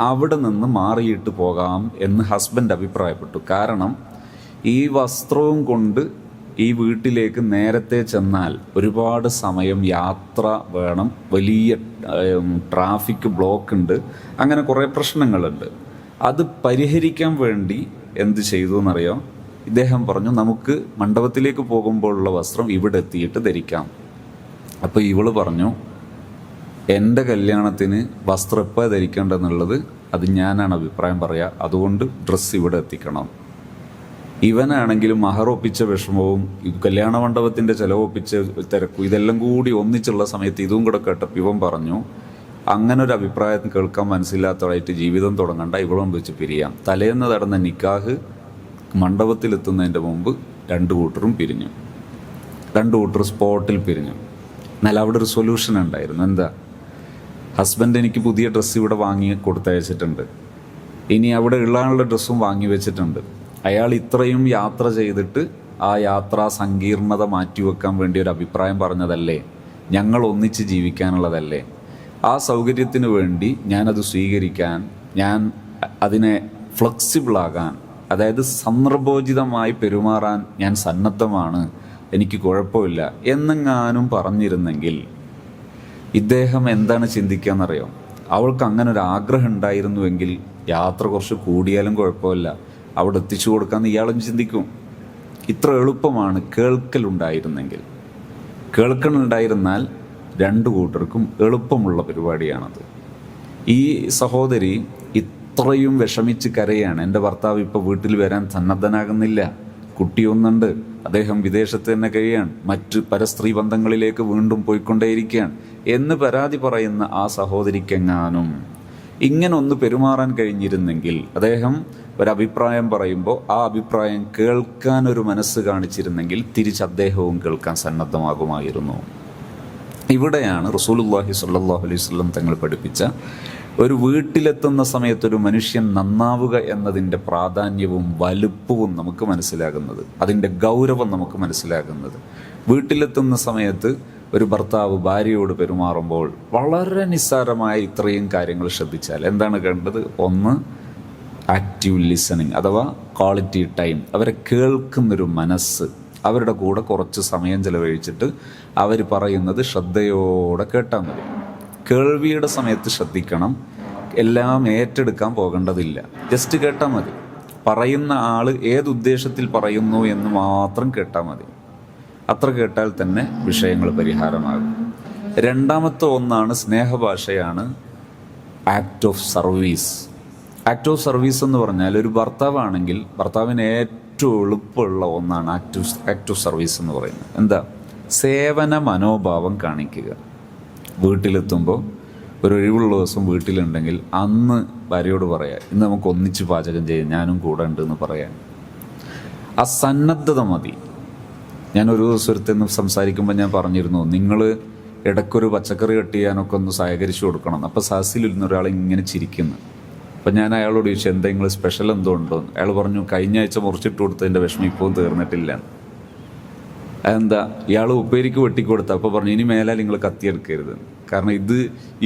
അവിടെ നിന്ന് മാറിയിട്ട് പോകാം എന്ന് ഹസ്ബൻഡ് അഭിപ്രായപ്പെട്ടു. കാരണം ഈ വസ്ത്രവും കൊണ്ട് ഈ വീട്ടിലേക്ക് നേരത്തെ ചെന്നാൽ ഒരുപാട് സമയം യാത്ര വേണം, വലിയ ട്രാഫിക് ബ്ലോക്ക് ഉണ്ട്, അങ്ങനെ കുറേ പ്രശ്നങ്ങളുണ്ട്. അത് പരിഹരിക്കാൻ വേണ്ടി എന്ത് ചെയ്തു എന്നറിയാം? ഇദ്ദേഹം പറഞ്ഞു, നമുക്ക് മണ്ഡപത്തിലേക്ക് പോകുമ്പോഴുള്ള വസ്ത്രം ഇവിടെ എത്തിയിട്ട് ധരിക്കാം. അപ്പോൾ ഇവള് പറഞ്ഞു, എൻ്റെ കല്യാണത്തിന് വസ്ത്രം എപ്പോൾ ധരിക്കേണ്ടതെന്നുള്ളത് അത് ഞാനാണ് അഭിപ്രായം പറയുക, അതുകൊണ്ട് ഡ്രസ്സ് ഇവിടെ എത്തിക്കണം. ഇവനാണെങ്കിലും മഹർ ഒപ്പിച്ച വിഷമവും കല്യാണ മണ്ഡപത്തിൻ്റെ ചിലവൊപ്പിച്ച തിരക്കും ഇതെല്ലാം കൂടി ഒന്നിച്ചുള്ള സമയത്ത് ഇതും കൂടെ കേട്ടപ്പോൾ ഇവൻ പറഞ്ഞു, അങ്ങനെ ഒരു അഭിപ്രായം കേൾക്കാൻ മനസ്സില്ലാത്തതായിട്ട് ജീവിതം തുടങ്ങണ്ട, ഇവളും വെച്ച് പിരിയാം. തലേന്ന് നടന്ന നിക്കാഹ് മണ്ഡപത്തിലെത്തുന്നതിൻ്റെ മുമ്പ് രണ്ടു കൂട്ടരും പിരിഞ്ഞു. രണ്ടു കൂട്ടർ സ്പോട്ടിൽ പിരിഞ്ഞു. എന്നാൽ അവിടെ ഒരു സൊല്യൂഷൻ ഉണ്ടായിരുന്നു. എന്താ? ഹസ്ബൻഡ് എനിക്ക് പുതിയ ഡ്രസ്സ് ഇവിടെ വാങ്ങി കൊടുത്തയച്ചിട്ടുണ്ട്, ഇനി അവിടെ ഉള്ളാനുള്ള ഡ്രസ്സും വാങ്ങി വെച്ചിട്ടുണ്ട്. അയാൾ ഇത്രയും യാത്ര ചെയ്തിട്ട് ആ യാത്രാ സങ്കീർണത മാറ്റിവെക്കാൻ വേണ്ടി ഒരു അഭിപ്രായം പറഞ്ഞതല്ലേ, ഞങ്ങൾ ഒന്നിച്ച് ജീവിക്കാനുള്ളതല്ലേ. ആ സൗകര്യത്തിന് വേണ്ടി ഞാനത് സ്വീകരിക്കാൻ, ഞാൻ അതിനെ ഫ്ലെക്സിബിളാകാൻ, അതായത് സന്ദർഭോചിതമായി പെരുമാറാൻ ഞാൻ സന്നദ്ധമാണ്, എനിക്ക് കുഴപ്പമില്ല എന്നെങ്ങാനും പറഞ്ഞിരുന്നെങ്കിൽ ഇദ്ദേഹം എന്താണ് ചിന്തിക്കാന്നറിയോ? അവൾക്ക് അങ്ങനെ ഒരു ആഗ്രഹം ഉണ്ടായിരുന്നുവെങ്കിൽ യാത്ര കുറച്ച് കൂടിയാലും കുഴപ്പമില്ല, അവിടെ എത്തിച്ചു കൊടുക്കാമെന്ന് ഇയാളും ചിന്തിക്കും. ഇത്ര എളുപ്പമാണ് കേൾക്കലുണ്ടായിരുന്നെങ്കിൽ. കേൾക്കലുണ്ടായിരുന്നാൽ രണ്ടു കൂട്ടർക്കും എളുപ്പമുള്ള പരിപാടിയാണത്. ഈ സഹോദരി ഇത്രയും വിഷമിച്ച് കരയാണ്. എൻ്റെ ഭർത്താവ് ഇപ്പോൾ വീട്ടിൽ വരാൻ സന്നദ്ധനാകുന്നില്ല, കുട്ടിയൊന്നുണ്ട്, അദ്ദേഹം വിദേശത്ത് തന്നെ കഴിയാണ്, മറ്റ് പരസ്ത്രീ ബന്ധങ്ങളിലേക്ക് വീണ്ടും പോയിക്കൊണ്ടേയിരിക്കുകയാണ് എന്ന് പരാതി പറയുന്ന ആ സഹോദരിക്കെങ്ങാനും ഇങ്ങനെ ഒന്ന് പെരുമാറാൻ കഴിഞ്ഞിരുന്നെങ്കിൽ, അദ്ദേഹം ഒരഭിപ്രായം പറയുമ്പോൾ ആ അഭിപ്രായം കേൾക്കാൻ ഒരു മനസ്സ് കാണിച്ചിരുന്നെങ്കിൽ തിരിച്ച് അദ്ദേഹവും കേൾക്കാൻ സന്നദ്ധമാകുമായിരുന്നു. ഇവിടെയാണ് റസൂലുള്ളാഹി സ്വല്ലല്ലാഹു അലൈഹി വസല്ലം തങ്ങൾ പഠിപ്പിച്ച ഒരു വീട്ടിലെത്തുന്ന സമയത്തൊരു മനുഷ്യൻ നന്നാവുക എന്നതിൻ്റെ പ്രാധാന്യവും വലുപ്പവും നമുക്ക് മനസ്സിലാകുന്നത്, അതിൻ്റെ ഗൗരവം നമുക്ക് മനസ്സിലാകുന്നത്. വീട്ടിലെത്തുന്ന സമയത്ത് ഒരു ഭർത്താവ് ഭാര്യയോട് പെരുമാറുമ്പോൾ വളരെ നിസ്സാരമായ ഇത്രയും കാര്യങ്ങൾ ശ്രദ്ധിച്ചാൽ എന്താണ് കണ്ടത്? ഒന്ന്, ആക്റ്റീവ് ലിസണിങ് അഥവാ ക്വാളിറ്റി ടൈം. അവരെ കേൾക്കുന്നൊരു മനസ്സ്, അവരുടെ കൂടെ കുറച്ച് സമയം ചെലവഴിച്ചിട്ട് അവർ പറയുന്നത് ശ്രദ്ധയോടെ കേട്ടാൽ മതി. കേൾവിയുടെ സമയത്ത് ശ്രദ്ധിക്കണം, എല്ലാം ഏറ്റെടുക്കാൻ പോകേണ്ടതില്ല, ജസ്റ്റ് കേട്ടാൽ മതി. പറയുന്ന ആൾ ഏതുദ്ദേശത്തിൽ പറയുന്നു എന്ന് മാത്രം കേട്ടാൽ മതി. അത്ര കേട്ടാൽ തന്നെ വിഷയങ്ങൾ പരിഹാരമാകും. രണ്ടാമത്തെ ഒന്നാണ് സ്നേഹഭാഷയാണ് act of service. Act of service എന്ന് പറഞ്ഞാൽ ഒരു ഭർത്താവാണെങ്കിൽ ഭർത്താവിന് ഏറ്റവും എളുപ്പമുള്ള ഒന്നാണ് ആക്ട് ഓഫ് സർവീസ് എന്ന് പറയുന്നത്. എന്താ? സേവന മനോഭാവം കാണിക്കുക. വീട്ടിലെത്തുമ്പോൾ ഒരു ഒഴിവുള്ള ദിവസം വീട്ടിലുണ്ടെങ്കിൽ അന്ന് ഭാര്യയോട് പറയാം, ഇന്ന് നമുക്ക് ഒന്നിച്ച് പാചകം ചെയ്യാം, ഞാനും കൂടെ ഉണ്ട് എന്ന് പറയാൻ. ആ സന്നദ്ധത മതി. ഞാനൊരു ദിവസത്തിന് സംസാരിക്കുമ്പോൾ ഞാൻ പറഞ്ഞിരുന്നു, നിങ്ങൾ ഇടയ്ക്കൊരു പച്ചക്കറി കട്ട് ചെയ്യാനൊക്കെ ഒന്ന് സഹകരിച്ചു കൊടുക്കണം. അപ്പോൾ സാസിലിരുന്ന ഒരാൾ ഇങ്ങനെ ചിരിക്കുന്നു. അപ്പം ഞാൻ അയാളോട് ചോദിച്ചു, എന്തെങ്കിലും സ്പെഷ്യൽ എന്തോ ഉണ്ടോ? അയാൾ പറഞ്ഞു, കഴിഞ്ഞ ആഴ്ച മുറിച്ചിട്ട് കൊടുത്തതിൻ്റെ വിഷമം ഇപ്പോഴും തീർന്നിട്ടില്ല. അതെന്താ? ഇയാൾ ഉപ്പേരിക്ക് വെട്ടിക്കൊടുത്ത അപ്പോൾ പറഞ്ഞു, ഇനി മേലാൽ നിങ്ങൾ കത്തിയെടുക്കരുത്, കാരണം ഇത്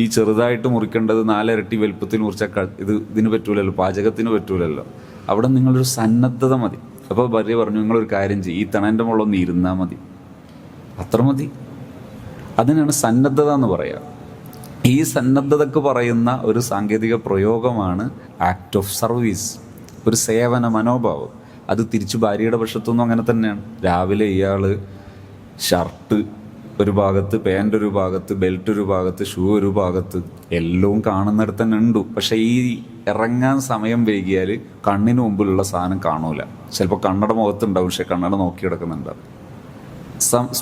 ഈ ചെറുതായിട്ട് മുറിക്കേണ്ടത് 4 ഇരട്ടി വലുപ്പത്തിൽ മുറിച്ചാൽ ഇതിന് പറ്റൂലല്ലോ, പാചകത്തിന് പറ്റൂലല്ലോ. അവിടെ നിങ്ങളൊരു സന്നദ്ധത മതി. അപ്പോൾ ഭാര്യ പറഞ്ഞു, നിങ്ങളൊരു കാര്യം ചെയ്യും, ഈ തണൻ്റെ മുകളിലൊന്ന് ഇരുന്നാൽ മതി, അത്ര മതി. അതിനാണ് സന്നദ്ധത എന്ന് പറയുക. ഈ സന്നദ്ധതക്ക് പറയുന്ന ഒരു സാങ്കേതിക പ്രയോഗമാണ് ആക്ട് ഓഫ് സർവീസ്, ഒരു സേവന മനോഭാവം. അത് തിരിച്ച് ഭാര്യയുടെ പക്ഷത്തുനിന്നും അങ്ങനെ തന്നെയാണ്. രാവിലെ ഇയാൾ ഷർട്ട് ഒരു ഭാഗത്ത്, പാൻ്റ് ഒരു ഭാഗത്ത്, ബെൽറ്റ് ഒരു ഭാഗത്ത്, ഷൂ ഒരു ഭാഗത്ത്, എല്ലാം കാണുന്നിടത്ത് തന്നെ ഉണ്ട്. പക്ഷേ ഈ ഇറങ്ങാൻ സമയം വൈകിയാൽ കണ്ണിന് മുമ്പിലുള്ള സാധനം കാണൂല. ചിലപ്പോൾ കണ്ണട മുഖത്തുണ്ടാവും, പക്ഷെ കണ്ണട നോക്കി കിടക്കുന്നുണ്ടാവും.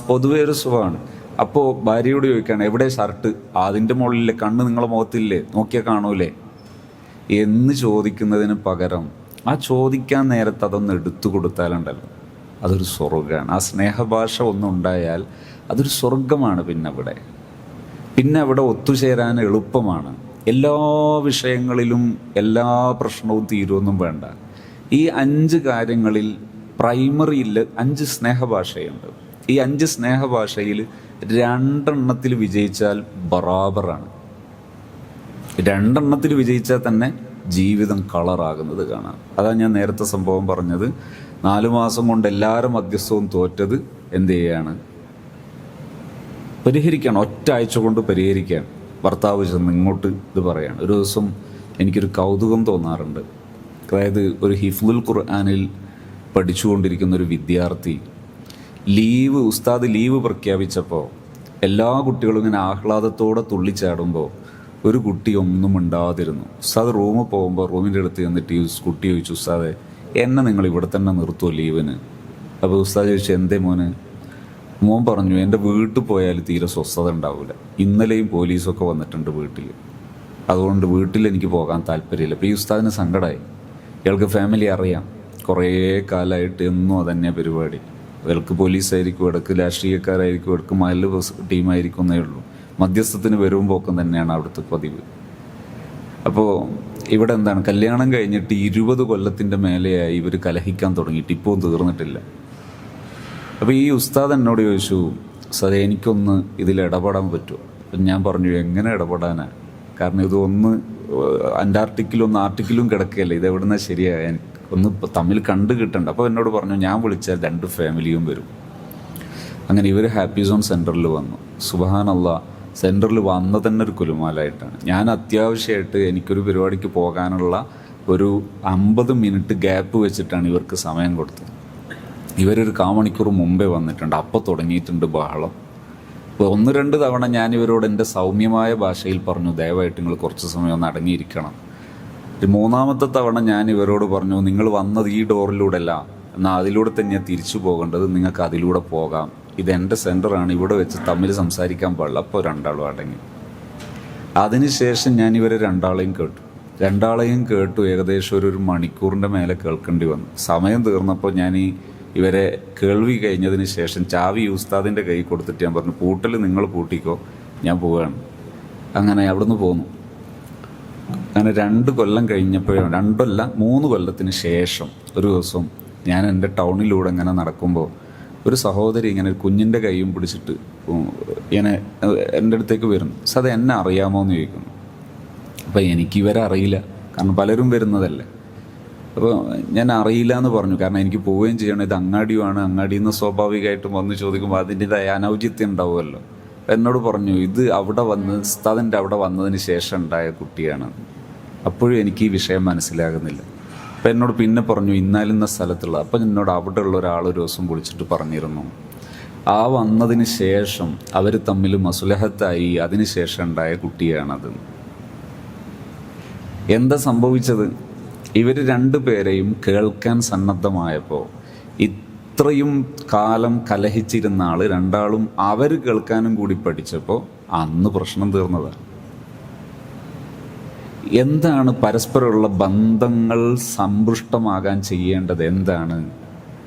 പൊതുവേ ഒരു സുഖമാണ്. അപ്പോൾ ഭാര്യയോട് ചോദിക്കുകയാണ്, എവിടെ ഷർട്ട്? അതിൻ്റെ മുകളിലെ കണ്ണ് നിങ്ങളെ മുഖത്തില്ലേ, നോക്കിയാൽ കാണൂലേ എന്ന് ചോദിക്കുന്നതിന് പകരം ആ ചോദിക്കാൻ നേരത്ത് അതൊന്ന് എടുത്തു കൊടുത്താലുണ്ടല്ലോ, അതൊരു സ്വർഗ്ഗമാണ്. ആ സ്നേഹഭാഷ ഒന്നുണ്ടായാൽ അതൊരു സ്വർഗമാണ്. പിന്നെ അവിടെ ഒത്തുചേരാൻ എളുപ്പമാണ്. എല്ലാ വിഷയങ്ങളിലും എല്ലാ പ്രശ്നവും തീരുമൊന്നും വേണ്ട. ഈ 5 കാര്യങ്ങളിൽ പ്രൈമറിയിൽ 5 സ്നേഹഭാഷയുണ്ട്. ഈ 5 സ്നേഹഭാഷയിൽ 2 എണ്ണത്തിൽ വിജയിച്ചാൽ ബറാബറാണ്. രണ്ടെണ്ണത്തിൽ വിജയിച്ചാൽ തന്നെ ജീവിതം കളറാകുന്നത് കാണാം. അതാണ് ഞാൻ നേരത്തെ സംഭവം പറഞ്ഞത്. 4 മാസം കൊണ്ട് എല്ലാവരും മധ്യസ്ഥവും തോറ്റത് എന്ത് ചെയ്യാണ്? പരിഹരിക്കാൻ, ഒറ്റ ആഴ്ച കൊണ്ട് പരിഹരിക്കാൻ ഭർത്താവ് ചെന്ന് ഇങ്ങോട്ട് ഇത് പറയാണ്. ഒരു ദിവസം എനിക്കൊരു കൗതുകം തോന്നാറുണ്ട്. അതായത് ഒരു ഹിഫ്ലുൽ ഖുർആനിൽ പഠിച്ചുകൊണ്ടിരിക്കുന്ന ഒരു വിദ്യാർത്ഥി ഉസ്താദ് ലീവ് പ്രഖ്യാപിച്ചപ്പോൾ എല്ലാ കുട്ടികളും ഇങ്ങനെ ആഹ്ലാദത്തോടെ തുള്ളിച്ചാടുമ്പോൾ ഒരു കുട്ടി ഒന്നും മിണ്ടാതിരുന്നു. ഉസ്താദ് റൂമിൽ പോകുമ്പോൾ റൂമിൻ്റെ അടുത്ത് ചെന്നിട്ട് കുട്ടി ചോദിച്ചു, ഉസ്താദെ എന്നെ നിങ്ങൾ ഇവിടെ തന്നെ നിർത്തുമോ ലീവിന്? അപ്പോൾ ഉസ്താദ് ചോദിച്ചു, എന്തേ മോന്? മോൻ പറഞ്ഞു, എൻ്റെ വീട്ടിൽ പോയാൽ തീരെ സ്വസ്ഥത ഉണ്ടാവില്ല. ഇന്നലെയും പോലീസൊക്കെ വന്നിട്ടുണ്ട് വീട്ടിൽ, അതുകൊണ്ട് വീട്ടിൽ എനിക്ക് പോകാൻ താല്പര്യമില്ല. അപ്പോൾ ഈ ഉസ്താദിന് സങ്കടമായി. ഇയാൾക്ക് ഫാമിലി അറിയാം, കുറേ കാലമായിട്ട് എന്നും അതന്നെ പരിപാടി. ഇയാൾക്ക് പോലീസായിരിക്കും, ഇടക്ക് രാഷ്ട്രീയക്കാരായിരിക്കും, ഇടക്ക് മഹല്ല് ടീമായിരിക്കും എന്നേ ഉള്ളൂ. മധ്യസ്ഥത്തിന് വരുമ്പോൾ ഒക്കെ തന്നെയാണ് അവിടുത്തെ പതിവ്. അപ്പോൾ ഇവിടെ എന്താണ്, കല്യാണം കഴിഞ്ഞിട്ട് 20 കൊല്ലത്തിൻ്റെ മേലെയായി ഇവർ കലഹിക്കാൻ തുടങ്ങിയിട്ട് ഇപ്പോൾ തീർന്നിട്ടില്ല. അപ്പോൾ ഈ ഉസ്താദ് എന്നോട് ചോദിച്ചു, ഉസ്താദേ എനിക്കൊന്ന് ഇതിൽ ഇടപെടാൻ പറ്റുമോ? അപ്പം ഞാൻ പറഞ്ഞു, എങ്ങനെ ഇടപെടാനാണ്? കാരണം ഇതൊന്ന് അന്റാർട്ടിക്കിലും ആർട്ടിക്കിലും കിടക്കുകയല്ലേ, ഇത് എവിടുന്ന ശരിയായ ഒന്ന് തമ്മിൽ കണ്ടു കിട്ടണ്ട. അപ്പോൾ എന്നോട് പറഞ്ഞു, ഞാൻ വിളിച്ചാൽ 2 ഫാമിലിയും വരും. അങ്ങനെ ഇവർ ഹാപ്പി സോൺ സെൻറ്ററിൽ വന്നു. സുബ്ഹാനല്ലാഹ്, സെൻറ്ററിൽ വന്ന തന്നെ ഒരു കുലുമാലായിട്ടാണ്. ഞാൻ അത്യാവശ്യമായിട്ട് എനിക്കൊരു പരിപാടിക്ക് പോകാനുള്ള ഒരു 50 മിനിറ്റ് ഗ്യാപ്പ് വെച്ചിട്ടാണ് ഇവർക്ക് സമയം കൊടുത്തത്. ഇവരൊരു 1/4 മണിക്കൂർ മുമ്പേ വന്നിട്ടുണ്ട്. അപ്പോൾ തുടങ്ങിയിട്ടുണ്ട് ബഹളം. ഇപ്പോൾ 1-2 തവണ ഞാൻ ഇവരോട് എൻ്റെ സൗമ്യമായ ഭാഷയിൽ പറഞ്ഞു, ദയവായിട്ട് നിങ്ങൾ കുറച്ച് സമയം ഒന്ന് അടങ്ങിയിരിക്കണം. 3-ാമത്തെ തവണ ഞാൻ ഇവരോട് പറഞ്ഞു, നിങ്ങൾ വന്നത് ഈ ഡോറിലൂടെ അല്ല, എന്നാൽ അതിലൂടെ തന്നെയാണ് തിരിച്ചു പോകേണ്ടത്, നിങ്ങൾക്ക് അതിലൂടെ പോകാം, ഇതെൻ്റെ സെൻറ്ററാണ്, ഇവിടെ വെച്ച് തമ്മിൽ സംസാരിക്കാൻ പാടില്ല. അപ്പോൾ 2 അടങ്ങി. അതിനുശേഷം ഞാൻ ഇവരെ 2 കേട്ടു. ഏകദേശം ഒരു മണിക്കൂറിൻ്റെ മേലെ കേൾക്കേണ്ടി വന്നു. സമയം തീർന്നപ്പോൾ ഞാൻ ഇവരെ കേൾവി കഴിഞ്ഞതിന് ശേഷം ചാവി ഉസ്താദിൻ്റെ കൈ കൊടുത്തിട്ട് ഞാൻ പറഞ്ഞു, പൂട്ടൽ നിങ്ങൾ പൂട്ടിക്കോ, ഞാൻ പോവുകയാണ്. അങ്ങനെ അവിടുന്ന് പോന്നു. അങ്ങനെ 2 കൊല്ലം കഴിഞ്ഞപ്പോഴും 3 കൊല്ലത്തിന് ശേഷം ഒരു ദിവസം ഞാൻ എൻ്റെ ടൗണിലൂടെ ഇങ്ങനെ നടക്കുമ്പോൾ ഒരു സഹോദരി ഇങ്ങനെ കുഞ്ഞിൻ്റെ കൈയും പിടിച്ചിട്ട് ഇങ്ങനെ എൻ്റെ അടുത്തേക്ക് വരുന്നു. അത് എന്നെ അറിയാമോ എന്ന് ചോദിക്കുന്നു. അപ്പോൾ എനിക്കിവരെ അറിയില്ല, കാരണം പലരും വരുന്നതല്ലേ. അപ്പോൾ ഞാൻ അറിയില്ല എന്ന് പറഞ്ഞു, കാരണം എനിക്ക് പോവുകയും ചെയ്യണം, ഇത് അങ്ങാടിയുമാണ്, അങ്ങാടിയിൽ നിന്ന് സ്വാഭാവികമായിട്ടും വന്ന് ചോദിക്കുമ്പോൾ അതിൻ്റെതായ അനൗചിത്യം ഉണ്ടാവുമല്ലോ. എന്നോട് പറഞ്ഞു, ഇത് ഉസ്താദിൻ്റെ അവിടെ വന്നതിന് ശേഷം ഉണ്ടായ കുട്ടിയാണ്. അപ്പോഴും എനിക്ക് ഈ വിഷയം മനസ്സിലാകുന്നില്ല. അപ്പം എന്നോട് പിന്നെ പറഞ്ഞു, ഇന്നാലിന്ന സ്ഥലത്തുള്ള, അപ്പം എന്നോട് അവിടെ ഉള്ള ഒരാൾ ഒരു ദിവസം വിളിച്ചിട്ട് പറഞ്ഞിരുന്നു, ആ വന്നതിന് ശേഷം അവർ തമ്മിൽ മസുലഹത്തായി, അതിന് ശേഷം ഉണ്ടായ കുട്ടിയാണത്. എന്താ സംഭവിച്ചത്? ഇവർ 2 പേരെയും കേൾക്കാൻ സന്നദ്ധമായപ്പോൾ ഇത്രയും കാലം കലഹിച്ചിരുന്ന ആൾ 2 ആളും അവർ കേൾക്കാനും കൂടി പഠിച്ചപ്പോൾ അന്ന് പ്രശ്നം തീർന്നതാണ്. എന്താണ് പരസ്പരമുള്ള ബന്ധങ്ങൾ സമ്പുഷ്ടമാകാൻ ചെയ്യേണ്ടത്? എന്താണ്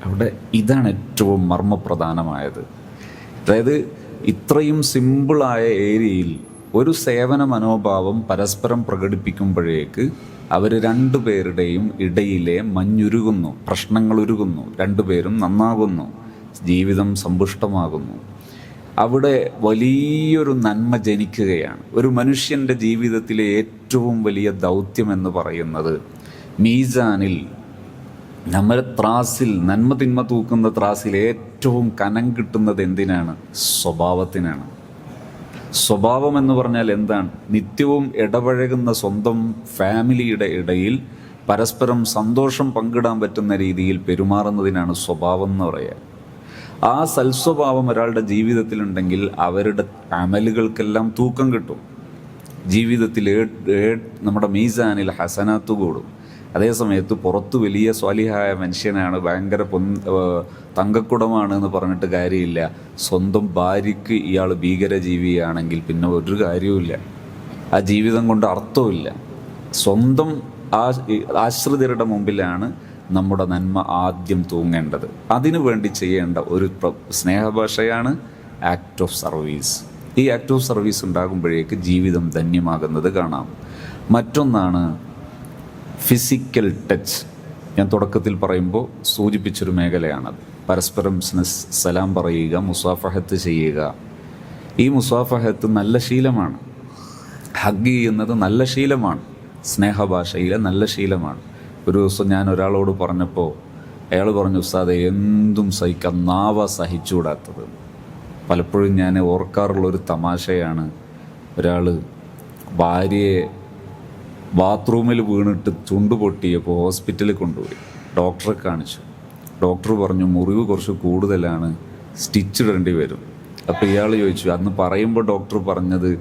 അവിടെ? ഇതാണ് ഏറ്റവും മർമ്മപ്രധാനമായത്. അതായത് ഇത്രയും സിമ്പിളായ ഏരിയയിൽ ഒരു സേവന മനോഭാവം പരസ്പരം പ്രകടിപ്പിക്കുമ്പോഴേക്ക് അവർ 2 പേരുടെയും ഇടയിലെ മഞ്ഞുരുകുന്നു, പ്രശ്നങ്ങൾ ഉരുകുന്നു, 2 പേരും നന്നാകുന്നു, ജീവിതം സമ്പുഷ്ടമാകുന്നു. അവിടെ വലിയൊരു നന്മ ജനിക്കുകയാണ്. ഒരു മനുഷ്യൻ്റെ ജീവിതത്തിലെ ഏറ്റവും വലിയ ദൗത്യം എന്ന് പറയുന്നത് മീസാനിൽ, നമ്മുടെ ത്രാസിൽ, നന്മ തിന്മ തൂക്കുന്ന ത്രാസിൽ ഏറ്റവും കനം കിട്ടുന്നത് എന്തിനാണ്? സ്വഭാവത്തിനാണ്. സ്വഭാവം എന്ന് പറഞ്ഞാൽ എന്താണ്? നിത്യവും ഇടപഴകുന്ന സ്വന്തം ഫാമിലിയുടെ ഇടയിൽ പരസ്പരം സന്തോഷം പങ്കിടാൻ പറ്റുന്ന രീതിയിൽ പെരുമാറുന്നതിനാണ് സ്വഭാവം എന്ന് പറയുക. ആ സൽസ്വഭാവം ഒരാളുടെ ജീവിതത്തിലുണ്ടെങ്കിൽ അവരുടെ അമലുകൾക്കെല്ലാം തൂക്കം കിട്ടും. ജീവിതത്തിൽ നമ്മുടെ മീസാനിൽ ഹസനാത്ത് കൂടും. അതേസമയത്ത് പുറത്ത് വലിയ സ്വാലിഹായ മനുഷ്യനാണ്, ഭയങ്കര തങ്കക്കുടമാണ് എന്ന് പറഞ്ഞിട്ട് കാര്യമില്ല. സ്വന്തം ഭാര്യയ്ക്ക് ഇയാൾ ഭീകരജീവിയാണെങ്കിൽ പിന്നെ ഒരു കാര്യവുമില്ല, ആ ജീവിതം കൊണ്ട് അർത്ഥമില്ല. സ്വന്തം ആശ്രിതരുടെ മുമ്പിലാണ് നമ്മുടെ നന്മ ആദ്യം തൂങ്ങേണ്ടത്. അതിനു വേണ്ടി ചെയ്യേണ്ട ഒരു സ്നേഹഭാഷയാണ് ആക്ട് ഓഫ് സർവീസ്. ഈ ആക്ട് ഓഫ് സർവീസ് ഉണ്ടാകുമ്പോഴേക്ക് ജീവിതം ധന്യമാകുന്നത് കാണാം. മറ്റൊന്നാണ് ഫിസിക്കൽ ടച്ച്. ഞാൻ തുടക്കത്തിൽ പറയുമ്പോൾ സൂചിപ്പിച്ചൊരു മേഖലയാണത്. പരസ്പരം സലാം പറയുക, മുസാഫഹത്ത് ചെയ്യുക. ഈ മുസാഫഹത്ത് നല്ല ശീലമാണ്. ഹഗ് ചെയ്യുന്നത് നല്ല ശീലമാണ്, സ്നേഹഭാഷയിലെ നല്ല ശീലമാണ്. ഒരു ദിവസം ഞാൻ ഒരാളോട് പറഞ്ഞപ്പോൾ അയാൾ പറഞ്ഞു, ഉസ്താദെ എന്തും സഹിക്കാം, നാവ സഹിച്ചുകൂടാത്തത്. പലപ്പോഴും ഞാൻ ഓർക്കാറുള്ളൊരു തമാശയാണ്, ഒരാൾ ഭാര്യയെ ബാത്റൂമിൽ വീണിട്ട് ചുണ്ട് പൊട്ടിയപ്പോൾ ഹോസ്പിറ്റലിൽ കൊണ്ടുപോയി, ഡോക്ടറെ കാണിച്ചു. ഡോക്ടർ പറഞ്ഞു മുറിവ് കുറച്ച് കൂടുതലാണ്, സ്റ്റിച്ച് ഇടേണ്ടി വരും. അപ്പോൾ ഇയാൾ ചോദിച്ചു, അന്ന് പറയുമ്പോൾ ഡോക്ടർ പറഞ്ഞത്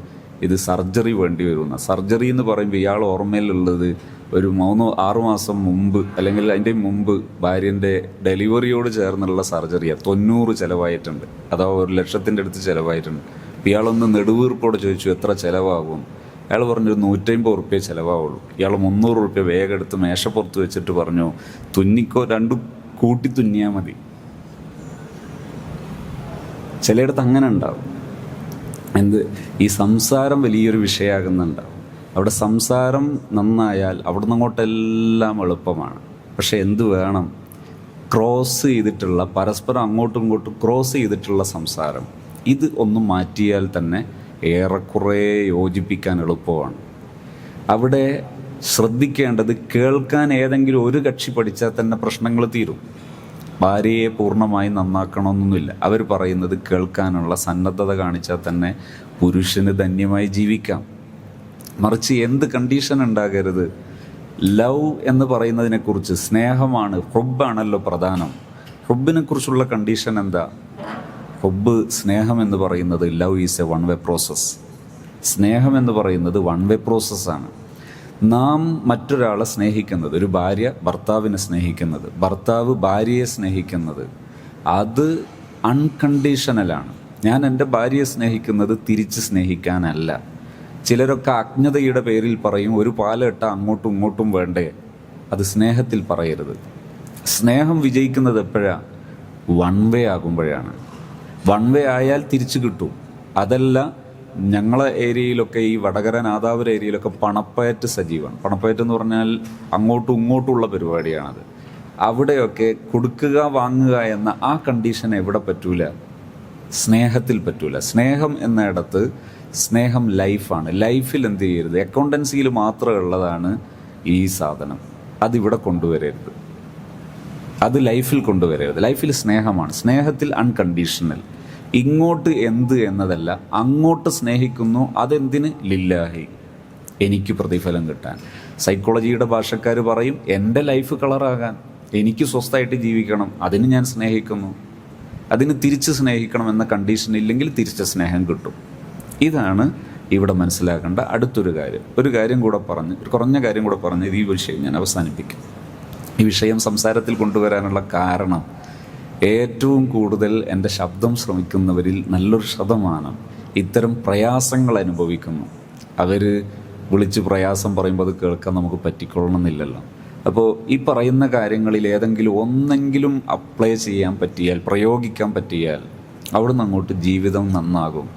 ഇത് സർജറി വേണ്ടി വരുമെന്ന. സർജറി എന്ന് പറയുമ്പോൾ ഇയാൾ ഓർമ്മയിലുള്ളത് ഒരു 3-6 മാസം മുമ്പ് അല്ലെങ്കിൽ അതിൻ്റെ മുമ്പ് ഭാര്യൻ്റെ ഡെലിവറിയോട് ചേർന്നുള്ള സർജറിയാണ്. 90 ചിലവായിട്ടുണ്ട്, അഥവാ 1,00,000 അടുത്ത് ചിലവായിട്ടുണ്ട്. ഇയാളൊന്ന് നെടുവീർപ്പോടെ ചോദിച്ചു എത്ര ചിലവാകും. അയാൾ പറഞ്ഞു 150 ഉറുപ്പ്യ ചിലവാകുള്ളൂ. ഇയാൾ 300 ഉറുപ്പ്യ വേഗം എടുത്ത് മേശപ്പുറത്ത് വെച്ചിട്ട് പറഞ്ഞു, തുന്നിക്കോ, രണ്ടും കൂട്ടി തുന്നിയാൽ മതി. ചിലയിടത്ത് അങ്ങനെ ഉണ്ടാവും. ഈ സംസാരം വലിയൊരു വിഷയമാകുന്നുണ്ടാവും. അവിടെ സംസാരം നന്നായാൽ അവിടെ നിന്ന് അങ്ങോട്ടെല്ലാം എളുപ്പമാണ്. പക്ഷെ എന്ത് വേണം? ക്രോസ് ചെയ്തിട്ടുള്ള, പരസ്പരം അങ്ങോട്ടും ഇങ്ങോട്ടും ക്രോസ് ചെയ്തിട്ടുള്ള സംസാരം. ഇത് ഒന്ന് മാറ്റിയാൽ തന്നെ ഏറെക്കുറെ യോജിപ്പിക്കാൻ എളുപ്പമാണ്. അവിടെ ശ്രദ്ധിക്കേണ്ടത്, കേൾക്കാൻ ഏതെങ്കിലും ഒരു കക്ഷി പഠിച്ചാൽ തന്നെ പ്രശ്നങ്ങൾ തീരും. ഭാര്യയെ പൂർണ്ണമായി നന്നാക്കണമെന്നൊന്നുമില്ല. അവർ പറയുന്നത് കേൾക്കാനുള്ള സന്നദ്ധത കാണിച്ചാൽ തന്നെ പുരുഷന് ധന്യമായി ജീവിക്കാം. മറിച്ച് എന്ത് കണ്ടീഷൻ ഉണ്ടാകരുത്? ലവ് എന്ന് പറയുന്നതിനെക്കുറിച്ച്, സ്നേഹമാണ്, ഹുബ്ബാണല്ലോ പ്രധാനം. ഹുബിനെ കുറിച്ചുള്ള കണ്ടീഷൻ എന്താ? ഹുബ്, സ്നേഹം എന്ന് പറയുന്നത് love is A one way process. സ്നേഹം എന്ന് പറയുന്നത് വൺ വേ പ്രോസസ്സാണ്. നാം മറ്റൊരാളെ സ്നേഹിക്കുന്നത്, ഒരു ഭാര്യ ഭർത്താവിനെ സ്നേഹിക്കുന്നത്, ഭർത്താവ് ഭാര്യയെ സ്നേഹിക്കുന്നത്, അത് അൺകണ്ടീഷണലാണ്. ഞാൻ എൻ്റെ ഭാര്യയെ സ്നേഹിക്കുന്നത് തിരിച്ച് സ്നേഹിക്കാനല്ല. ചിലരൊക്കെ അജ്ഞതയുടെ പേരിൽ പറയും ഒരു പാലിട്ട അങ്ങോട്ടും ഇങ്ങോട്ടും വേണ്ടേ. അത് സ്നേഹത്തിൽ പറയരുത്. സ്നേഹം വിജയിക്കുന്നത് എപ്പോഴാണ്? വൺ വേ ആകുമ്പോഴാണ്. വൺ വേ ആയാൽ തിരിച്ചു കിട്ടും. അതല്ല, ഞങ്ങളെ ഏരിയയിലൊക്കെ, ഈ വടകര നാദാപുരം ഏരിയയിലൊക്കെ പണപ്പയറ്റ് സജീവമാണ്. പണപ്പയറ്റ് എന്ന് പറഞ്ഞാൽ അങ്ങോട്ടും ഇങ്ങോട്ടുമുള്ള പരിപാടിയാണത്. അവിടെയൊക്കെ കൊടുക്കുക വാങ്ങുക എന്ന ആ കണ്ടീഷൻ എവിടെ പറ്റൂല? സ്നേഹത്തിൽ പറ്റൂല. സ്നേഹം എന്നിടത്ത് സ്നേഹം ലൈഫാണ്. ലൈഫിൽ എന്ത് ചെയ്യരുത്? അക്കൗണ്ടൻസിയിൽ മാത്രമേ ഉള്ളതാണ് ഈ സാധനം. അതിവിടെ കൊണ്ടുവരരുത്. അത് ലൈഫിൽ കൊണ്ടുവരരുത്. ലൈഫിൽ സ്നേഹമാണ്. സ്നേഹത്തിൽ അൺകണ്ടീഷണൽ. ഇങ്ങോട്ട് എന്ത് എന്നതല്ല, അങ്ങോട്ട് സ്നേഹിക്കുന്നു. അതെന്തിന്? ലില്ലാഹി, എനിക്ക് പ്രതിഫലം കിട്ടാൻ. സൈക്കോളജിയുടെ ഭാഷക്കാർ പറയും എൻ്റെ ലൈഫ് കളറാകാൻ, എനിക്ക് സ്വസ്ഥമായിട്ട് ജീവിക്കണം, അതിന് ഞാൻ സ്നേഹിക്കുന്നു. അതിന് തിരിച്ച് സ്നേഹിക്കണം എന്ന കണ്ടീഷൻ ഇല്ലെങ്കിൽ തിരിച്ച സ്നേഹം കിട്ടും. ഇതാണ് ഇവിടെ മനസ്സിലാക്കേണ്ട അടുത്തൊരു കാര്യം. ഒരു കാര്യം കൂടെ പറഞ്ഞ്, ഒരു കുറഞ്ഞ കാര്യം കൂടെ പറഞ്ഞ് ഈ വിഷയം ഞാൻ അവസാനിപ്പിക്കും. ഈ വിഷയം സംസാരത്തിൽ കൊണ്ടുവരാനുള്ള കാരണം, ഏറ്റവും കൂടുതൽ എൻ്റെ ശബ്ദം ശ്രമിക്കുന്നവരിൽ നല്ലൊരു ശതമാനം ഇത്തരം പ്രയാസങ്ങൾ അനുഭവിക്കുന്നു. അവർ വിളിച്ച് പ്രയാസം പറയുമ്പോൾ അത് കേൾക്കാൻ നമുക്ക് പറ്റിക്കൊള്ളണമെന്നില്ലല്ലോ. അപ്പോൾ ഈ പറയുന്ന കാര്യങ്ങളിൽ ഏതെങ്കിലും ഒന്നെങ്കിലും അപ്ലൈ ചെയ്യാൻ പറ്റിയാൽ, പ്രയോഗിക്കാൻ പറ്റിയാൽ അവിടുന്ന് അങ്ങോട്ട് ജീവിതം നന്നാകും.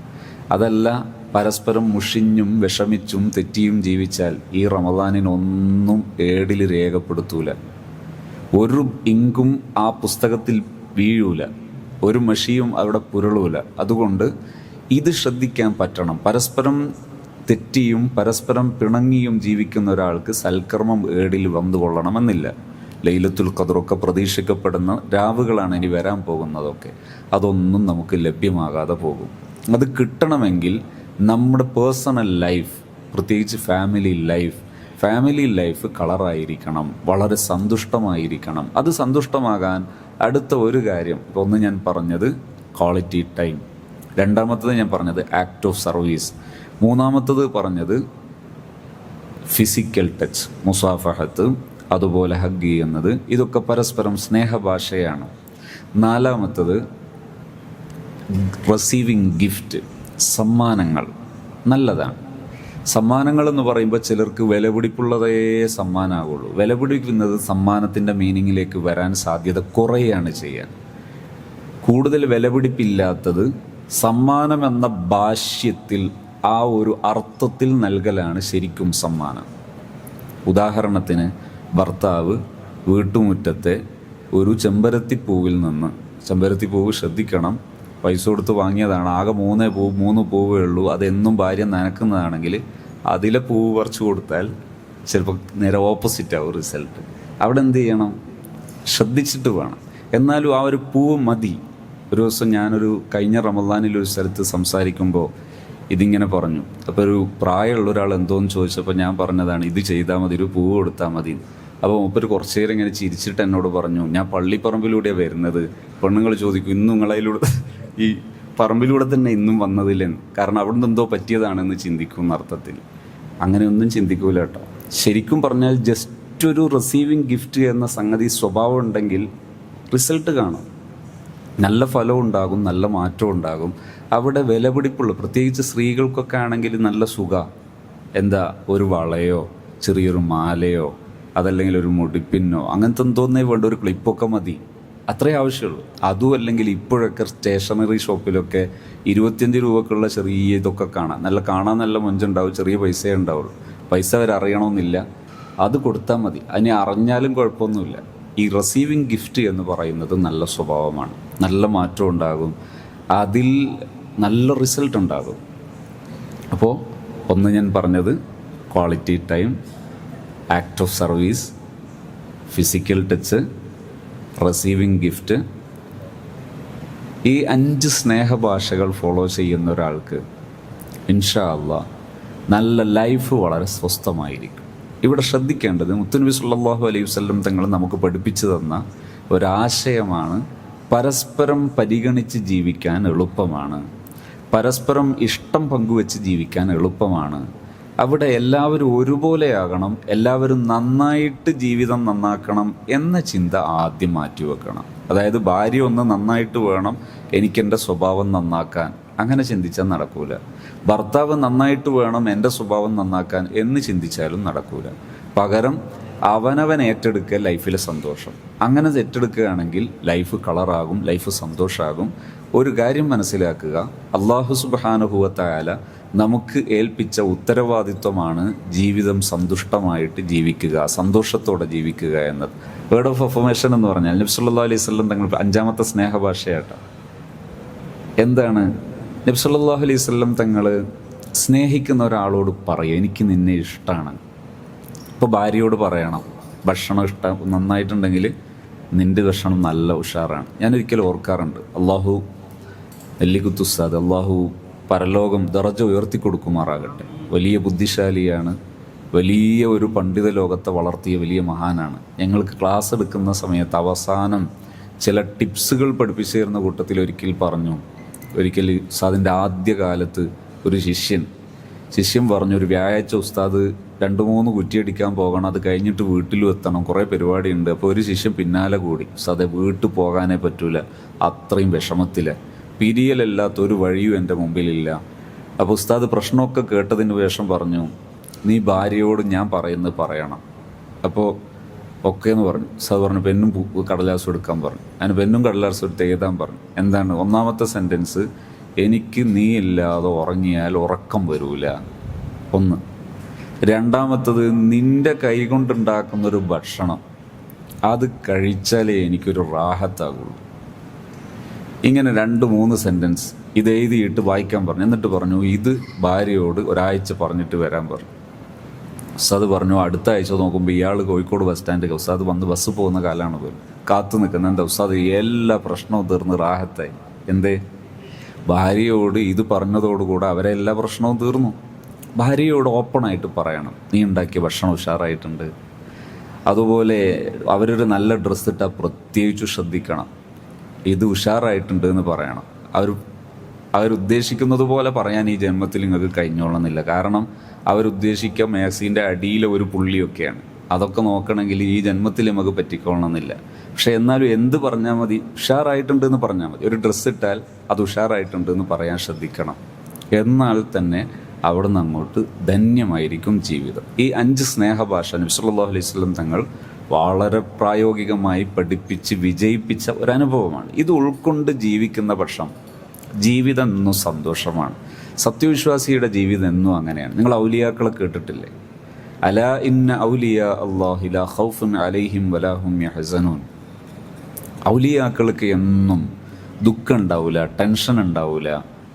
അതല്ല, പരസ്പരം മുഷിഞ്ഞും വിഷമിച്ചും തെറ്റിയും ജീവിച്ചാൽ ഈ റമദാനിനൊന്നും ഏടിൽ രേഖപ്പെടുത്തൂല. ഒരു ഇങ്കും ആ പുസ്തകത്തിൽ വീഴൂല, ഒരു മഷിയും അവിടെ പുരളൂല. അതുകൊണ്ട് ഇത് ശ്രദ്ധിക്കാൻ പറ്റണം. പരസ്പരം തെറ്റിയും പരസ്പരം പിണങ്ങിയും ജീവിക്കുന്ന ഒരാൾക്ക് സൽക്കർമ്മം ഏടിൽ വന്നു കൊള്ളണമെന്നില്ല. ലൈലത്തുൽ ഖദ്റൊക്കെ പ്രതീക്ഷിക്കപ്പെടുന്ന രാവുകളാണ് ഇനി വരാൻ പോകുന്നതൊക്കെ. അതൊന്നും നമുക്ക് ലഭ്യമാകാതെ പോകും. അത് കിട്ടണമെങ്കിൽ നമ്മുടെ പേഴ്സണൽ ലൈഫ്, പ്രത്യേകിച്ച് ഫാമിലി ലൈഫ് കളറായിരിക്കണം, വളരെ സന്തുഷ്ടമായിരിക്കണം. അത് സന്തുഷ്ടമാകാൻ അടുത്ത ഒരു കാര്യം, ഇപ്പോൾ ഒന്ന് ഞാൻ പറഞ്ഞത് ക്വാളിറ്റി ടൈം, രണ്ടാമത്തത് ഞാൻ പറഞ്ഞത് ആക്ട് ഓഫ് സർവീസ്, മൂന്നാമത്തത് പറഞ്ഞത് ഫിസിക്കൽ ടച്ച്, മുസാഫഹത്ത്, അതുപോലെ ഹഗ് ചെയ്യുന്നത്. ഇതൊക്കെ പരസ്പരം സ്നേഹഭാഷയാണ്. നാലാമത്തത് റിസീവിങ് ഗിഫ്റ്റ്, സമ്മാനങ്ങൾ നല്ലതാണ്. സമ്മാനങ്ങൾ എന്ന് പറയുമ്പോൾ ചിലർക്ക് വിലപിടിപ്പുള്ളതേ സമ്മാനമാകുള്ളൂ. വിലപിടിക്കുന്നത് സമ്മാനത്തിൻ്റെ മീനിങ്ങിലേക്ക് വരാൻ സാധ്യത കുറയാണ് ചെയ്യാൻ. കൂടുതൽ വിലപിടിപ്പില്ലാത്തത് സമ്മാനം എന്ന ഭാഷ്യത്തിൽ, ആ ഒരു അർത്ഥത്തിൽ നൽകലാണ് ശരിക്കും സമ്മാനം. ഉദാഹരണത്തിന്, ഭർത്താവ് വീട്ടുമുറ്റത്തെ ഒരു ചെമ്പരത്തിപ്പൂവിൽ നിന്ന്, ചെമ്പരത്തിപ്പൂവ് ശ്രദ്ധിക്കണം, പൈസ കൊടുത്ത് വാങ്ങിയതാണ്, ആകെ 3 പൂവേ ഉള്ളൂ, അതെന്നും ഭാര്യ നനക്കുന്നതാണെങ്കിൽ അതിലെ പൂവ് പറിച്ചു കൊടുത്താൽ ചിലപ്പോൾ നേരെ ഓപ്പോസിറ്റ് ആവും റിസൾട്ട്. അവിടെ എന്ത് ചെയ്യണം? ശ്രദ്ധിച്ചിട്ട് വേണം. എന്നാലും ആ ഒരു പൂവ് മതി. ഒരു ദിവസം ഞാനൊരു കഴിഞ്ഞ റമദാനിൽ ഒരു സ്ഥലത്ത് സംസാരിക്കുമ്പോൾ ഇതിങ്ങനെ പറഞ്ഞു. അപ്പോൾ ഒരു പ്രായമുള്ള ഒരാൾ എന്തോന്ന് ചോദിച്ചപ്പോൾ ഞാൻ പറഞ്ഞതാണ് ഇത് ചെയ്താൽ മതി, ഒരു പൂവ് കൊടുത്താൽ മതി. അപ്പോൾ മൂപ്പര് കുറച്ച് നേരം ഇങ്ങനെ ചിരിച്ചിട്ട് എന്നോട് പറഞ്ഞു, ഞാൻ പള്ളിപ്പറമ്പിലൂടെയാണ് വരുന്നത്. പെണ്ണുങ്ങൾ ചോദിക്കും ഇന്നും നിങ്ങളതിലൂടെ ഈ പറമ്പിലൂടെ തന്നെ ഇന്നും വന്നതില്ലെന്ന്. കാരണം അവിടെ നിന്ന് എന്തോ പറ്റിയതാണെന്ന് ചിന്തിക്കും എന്നർത്ഥത്തിൽ. അങ്ങനെയൊന്നും ചിന്തിക്കൂല കേട്ടോ. ശരിക്കും പറഞ്ഞാൽ ജസ്റ്റ് ഒരു റിസീവിങ് ഗിഫ്റ്റ് എന്ന സംഗതി സ്വഭാവം ഉണ്ടെങ്കിൽ റിസൾട്ട് കാണും, നല്ല ഫലം ഉണ്ടാകും, നല്ല മാറ്റം ഉണ്ടാകും. അവിടെ വിലപിടിപ്പുള്ള, പ്രത്യേകിച്ച് സ്ത്രീകൾക്കൊക്കെ ആണെങ്കിൽ നല്ല സുഖ, എന്താ ഒരു വളയോ ചെറിയൊരു മാലയോ അതല്ലെങ്കിൽ ഒരു മുടിപ്പിന്നോ അങ്ങനത്തെ എന്തോന്നേ വേണ്ട, ഒരു ക്ലിപ്പൊക്കെ മതി, അത്രേ ആവശ്യമുള്ളൂ. അതും അല്ലെങ്കിൽ ഇപ്പോഴൊക്കെ സ്റ്റേഷനറി ഷോപ്പിലൊക്കെ 25 രൂപക്കുള്ള ചെറിയ ഇതൊക്കെ കാണാൻ നല്ല മൊഞ്ചുണ്ടാവും, ചെറിയ പൈസയേ ഉണ്ടാവുള്ളൂ. പൈസ വരെ അറിയണമെന്നില്ല, അത് കൊടുത്താൽ മതി. അതിനെ അറിഞ്ഞാലും കുഴപ്പമൊന്നുമില്ല. ഈ റിസീവിങ് ഗിഫ്റ്റ് എന്ന് പറയുന്നത് നല്ല സ്വഭാവമാണ്, നല്ല മാറ്റം ഉണ്ടാകും, അതിൽ നല്ല റിസൾട്ട് ഉണ്ടാകും. അപ്പോൾ ഒന്ന് ഞാൻ പറഞ്ഞത് quality time, act of service, physical touch, receiving gift. ഈ 5 സ്നേഹഭാഷകൾ ഫോളോ ചെയ്യുന്ന ഒരാൾക്ക് ഇൻഷാ അല്ലാഹ് നല്ല ലൈഫ് വളരെ സ്വസ്ഥമായിരിക്കും. ഇവിടെ ശ്രദ്ധിക്കേണ്ടത് മുത്തുനബി സല്ലല്ലാഹു അലൈഹി വസല്ലം തങ്ങൾ നമുക്ക് പഠിപ്പിച്ചു തന്ന ഒരാശയമാണ്, പരസ്പരം പരിഗണിച്ച് ജീവിക്കാൻ എളുപ്പമാണ്, പരസ്പരം ഇഷ്ടം പങ്കുവെച്ച് ജീവിക്കാൻ എളുപ്പമാണ്. അവിടെ എല്ലാവരും ഒരുപോലെയാകണം, എല്ലാവരും നന്നായിട്ട് ജീവിതം നന്നാക്കണം എന്ന ചിന്ത ആദ്യം മാറ്റിവെക്കണം. അതായത് ഭാര്യ ഒന്ന് നന്നായിട്ട് വേണം, എനിക്കെൻ്റെ സ്വഭാവം നന്നാക്കാൻ, അങ്ങനെ ചിന്തിച്ചാൽ നടക്കൂല. ഭർത്താവ് നന്നായിട്ട് വേണം എൻ്റെ സ്വഭാവം നന്നാക്കാൻ എന്ന് ചിന്തിച്ചാലും നടക്കൂല. പകരം അവനവൻ ഏറ്റെടുക്കുക ലൈഫിലെ സന്തോഷം. അങ്ങനെ ഏറ്റെടുക്കുകയാണെങ്കിൽ ലൈഫ് കളറാകും, ലൈഫ് സന്തോഷമാകും. ഒരു കാര്യം മനസ്സിലാക്കുക, അല്ലാഹു സുബ്ഹാനഹു വ തആല നമുക്ക് ഏൽപ്പിച്ച ഉത്തരവാദിത്വമാണ് ജീവിതം സന്തുഷ്ടമായിട്ട് ജീവിക്കുക, സന്തോഷത്തോടെ ജീവിക്കുക എന്നത്. വേർഡ് ഓഫ് അഫർമേഷൻ എന്ന് പറഞ്ഞാൽ നബി സല്ലല്ലാഹു അലൈഹി വസല്ലം തങ്ങൾ 5ാമത്തെ സ്നേഹഭാഷയാട്ടോ. എന്താണ്? നബി സല്ലല്ലാഹു അലൈഹി വസല്ലം തങ്ങൾ സ്നേഹിക്കുന്ന ഒരാളോട് പറയും, എനിക്ക് നിന്നെ ഇഷ്ടമാണ്. ഇപ്പോൾ ഭാര്യയോട് പറയണം, ഭക്ഷണം ഇഷ്ടം നന്നായിട്ടുണ്ടെങ്കിൽ നിൻ്റെ ഭക്ഷണം നല്ല ഉഷാറാണ്. ഞാനൊരിക്കലും ഓർക്കാറുണ്ട്, അള്ളാഹു നെല്ലിക്കുത്തുസ്താദ്, അള്ളാഹു പരലോകം ദറജ ഉയർത്തി കൊടുക്കുമാറാകട്ടെ. വലിയ ബുദ്ധിശാലിയാണ്, വലിയ ഒരു പണ്ഡിത ലോകത്തെ വളർത്തിയ വലിയ മഹാനാണ്. ഞങ്ങൾക്ക് ക്ലാസ് എടുക്കുന്ന സമയത്ത് അവസാനം ചില ടിപ്സുകൾ പഠിപ്പിച്ചു തരുന്ന കൂട്ടത്തിൽ ഒരിക്കൽ ഉസ്താദിൻ്റെ ആദ്യകാലത്ത് ഒരു ശിഷ്യൻ പറഞ്ഞു, ഒരു വ്യാഴാഴ്ച ഉസ്താദ് 2-3 കുറ്റിയടിക്കാൻ പോകണം, അത് കഴിഞ്ഞിട്ട് വീട്ടിലും എത്തണം, കുറേ പരിപാടിയുണ്ട്. അപ്പോൾ ഒരു ശിഷ്യൻ പിന്നാലെ കൂടി, ഉസ്താദെ വീട്ടിൽ പോകാനേ പറ്റൂല, അത്രയും വിഷമത്തില്, പിരിയലല്ലാത്ത ഒരു വഴിയും എൻ്റെ മുമ്പിലില്ല. അപ്പോൾ ഉസ്താദ് പ്രശ്നമൊക്കെ കേട്ടതിന് ശേഷം പറഞ്ഞു, നീ ഭാര്യയോട് ഞാൻ പറയുന്നത് പറയണം. അപ്പോൾ ഓക്കെ എന്ന് പറഞ്ഞു. ഉസ്താദ് പറഞ്ഞു പെന്നും കടലാസും എടുക്കാൻ പറഞ്ഞു. അതിന് പെന്നും കടലാസും എടുത്ത് എഴുതാൻ പറഞ്ഞു. എന്താണ്? 1ാമത്തെ സെൻറ്റൻസ്, എനിക്ക് നീ ഇല്ലാതെ ഉറങ്ങിയാൽ ഉറക്കം വരൂല. 1. 2ാമത്തത്, നിൻ്റെ കൈ കൊണ്ടുണ്ടാക്കുന്നൊരു ഭക്ഷണം അത് കഴിച്ചാലേ എനിക്കൊരു റാഹത്താകുള്ളൂ. ഇങ്ങനെ 2-3 സെൻറ്റൻസ് ഇത് എഴുതിയിട്ട് വായിക്കാൻ പറഞ്ഞു. എന്നിട്ട് പറഞ്ഞു, ഇത് ഭാര്യയോട് ഒരാഴ്ച പറഞ്ഞിട്ട് വരാൻ പറഞ്ഞു. ഉസ്താദ് പറഞ്ഞു, അടുത്ത ആഴ്ച നോക്കുമ്പോൾ ഇയാൾ കോഴിക്കോട് ബസ് സ്റ്റാൻഡിൽ, ഉസ്താദ് വന്ന് ബസ് പോകുന്ന കാലമാണ് പോലും, കാത്തു നിൽക്കുന്നത്. എന്താ ഉസ്താദ് എല്ലാ പ്രശ്നവും തീർന്ന് റാഹത്തായി. എന്തേ? ഭാര്യയോട് ഇത് പറഞ്ഞതോടുകൂടെ അവരെ എല്ലാ പ്രശ്നവും തീർന്നു. ഭാര്യയോട് ഓപ്പണായിട്ട് പറയണം, നീ ഉണ്ടാക്കിയ ഭക്ഷണം ഉഷാറായിട്ടുണ്ട്. അതുപോലെ അവരൊരു നല്ല ഡ്രസ്സ് ഇട്ടാൽ പ്രത്യേകിച്ച് ശ്രദ്ധിക്കണം, ഇത് ഉഷാറായിട്ടുണ്ട് എന്ന് പറയണം. അവരുദ്ദേശിക്കുന്നത് പോലെ പറയാൻ ഈ ജന്മത്തിൽ നിങ്ങൾക്ക് കഴിഞ്ഞോളന്നില്ല. കാരണം അവരുദ്ദേശിക്കുക മാക്സിൻ്റെ അടിയിലെ ഒരു പുള്ളിയൊക്കെയാണ്. അതൊക്കെ നോക്കണമെങ്കിൽ ഈ ജന്മത്തിൽ നമുക്ക് പറ്റിക്കൊള്ളണമെന്നില്ല. പക്ഷെ എന്നാലും എന്ത് പറഞ്ഞാൽ മതി? ഉഷാറായിട്ടുണ്ട് എന്ന് പറഞ്ഞാൽ മതി. ഒരു ഡ്രസ്സ് ഇട്ടാൽ അത് ഉഷാറായിട്ടുണ്ട് എന്ന് പറയാൻ ശ്രദ്ധിക്കണം. എന്നാൽ തന്നെ അവിടെ നിന്ന് അങ്ങോട്ട് ധന്യമായിരിക്കും ജീവിതം. ഈ 5 സ്നേഹഭാഷ നബി സല്ലല്ലാഹു അലൈഹി വസല്ലം തങ്ങൾ വളരെ പ്രായോഗികമായി പഠിപ്പിച്ച് വിജയിപ്പിച്ച ഒരനുഭവമാണ്. ഇത് ഉൾക്കൊണ്ട് ജീവിക്കുന്ന പക്ഷം ജീവിതം എന്നും സന്തോഷമാണ്. സത്യവിശ്വാസിയുടെ ജീവിതം എന്നും അങ്ങനെയാണ്. നിങ്ങൾ ഔലിയാക്കളെ കേട്ടിട്ടില്ലേ? അലാ ഇന്ന ഔലിയാ അല്ലാഹി ലാ ഖൗഫുൻ അലൈഹിം വലാ ഹും യഹ്സനൂൻ. ഔലിയാക്കൾക്ക് എന്നും ദുഃഖം ഉണ്ടാവില്ല, ടെൻഷൻ ഉണ്ടാവില്ല.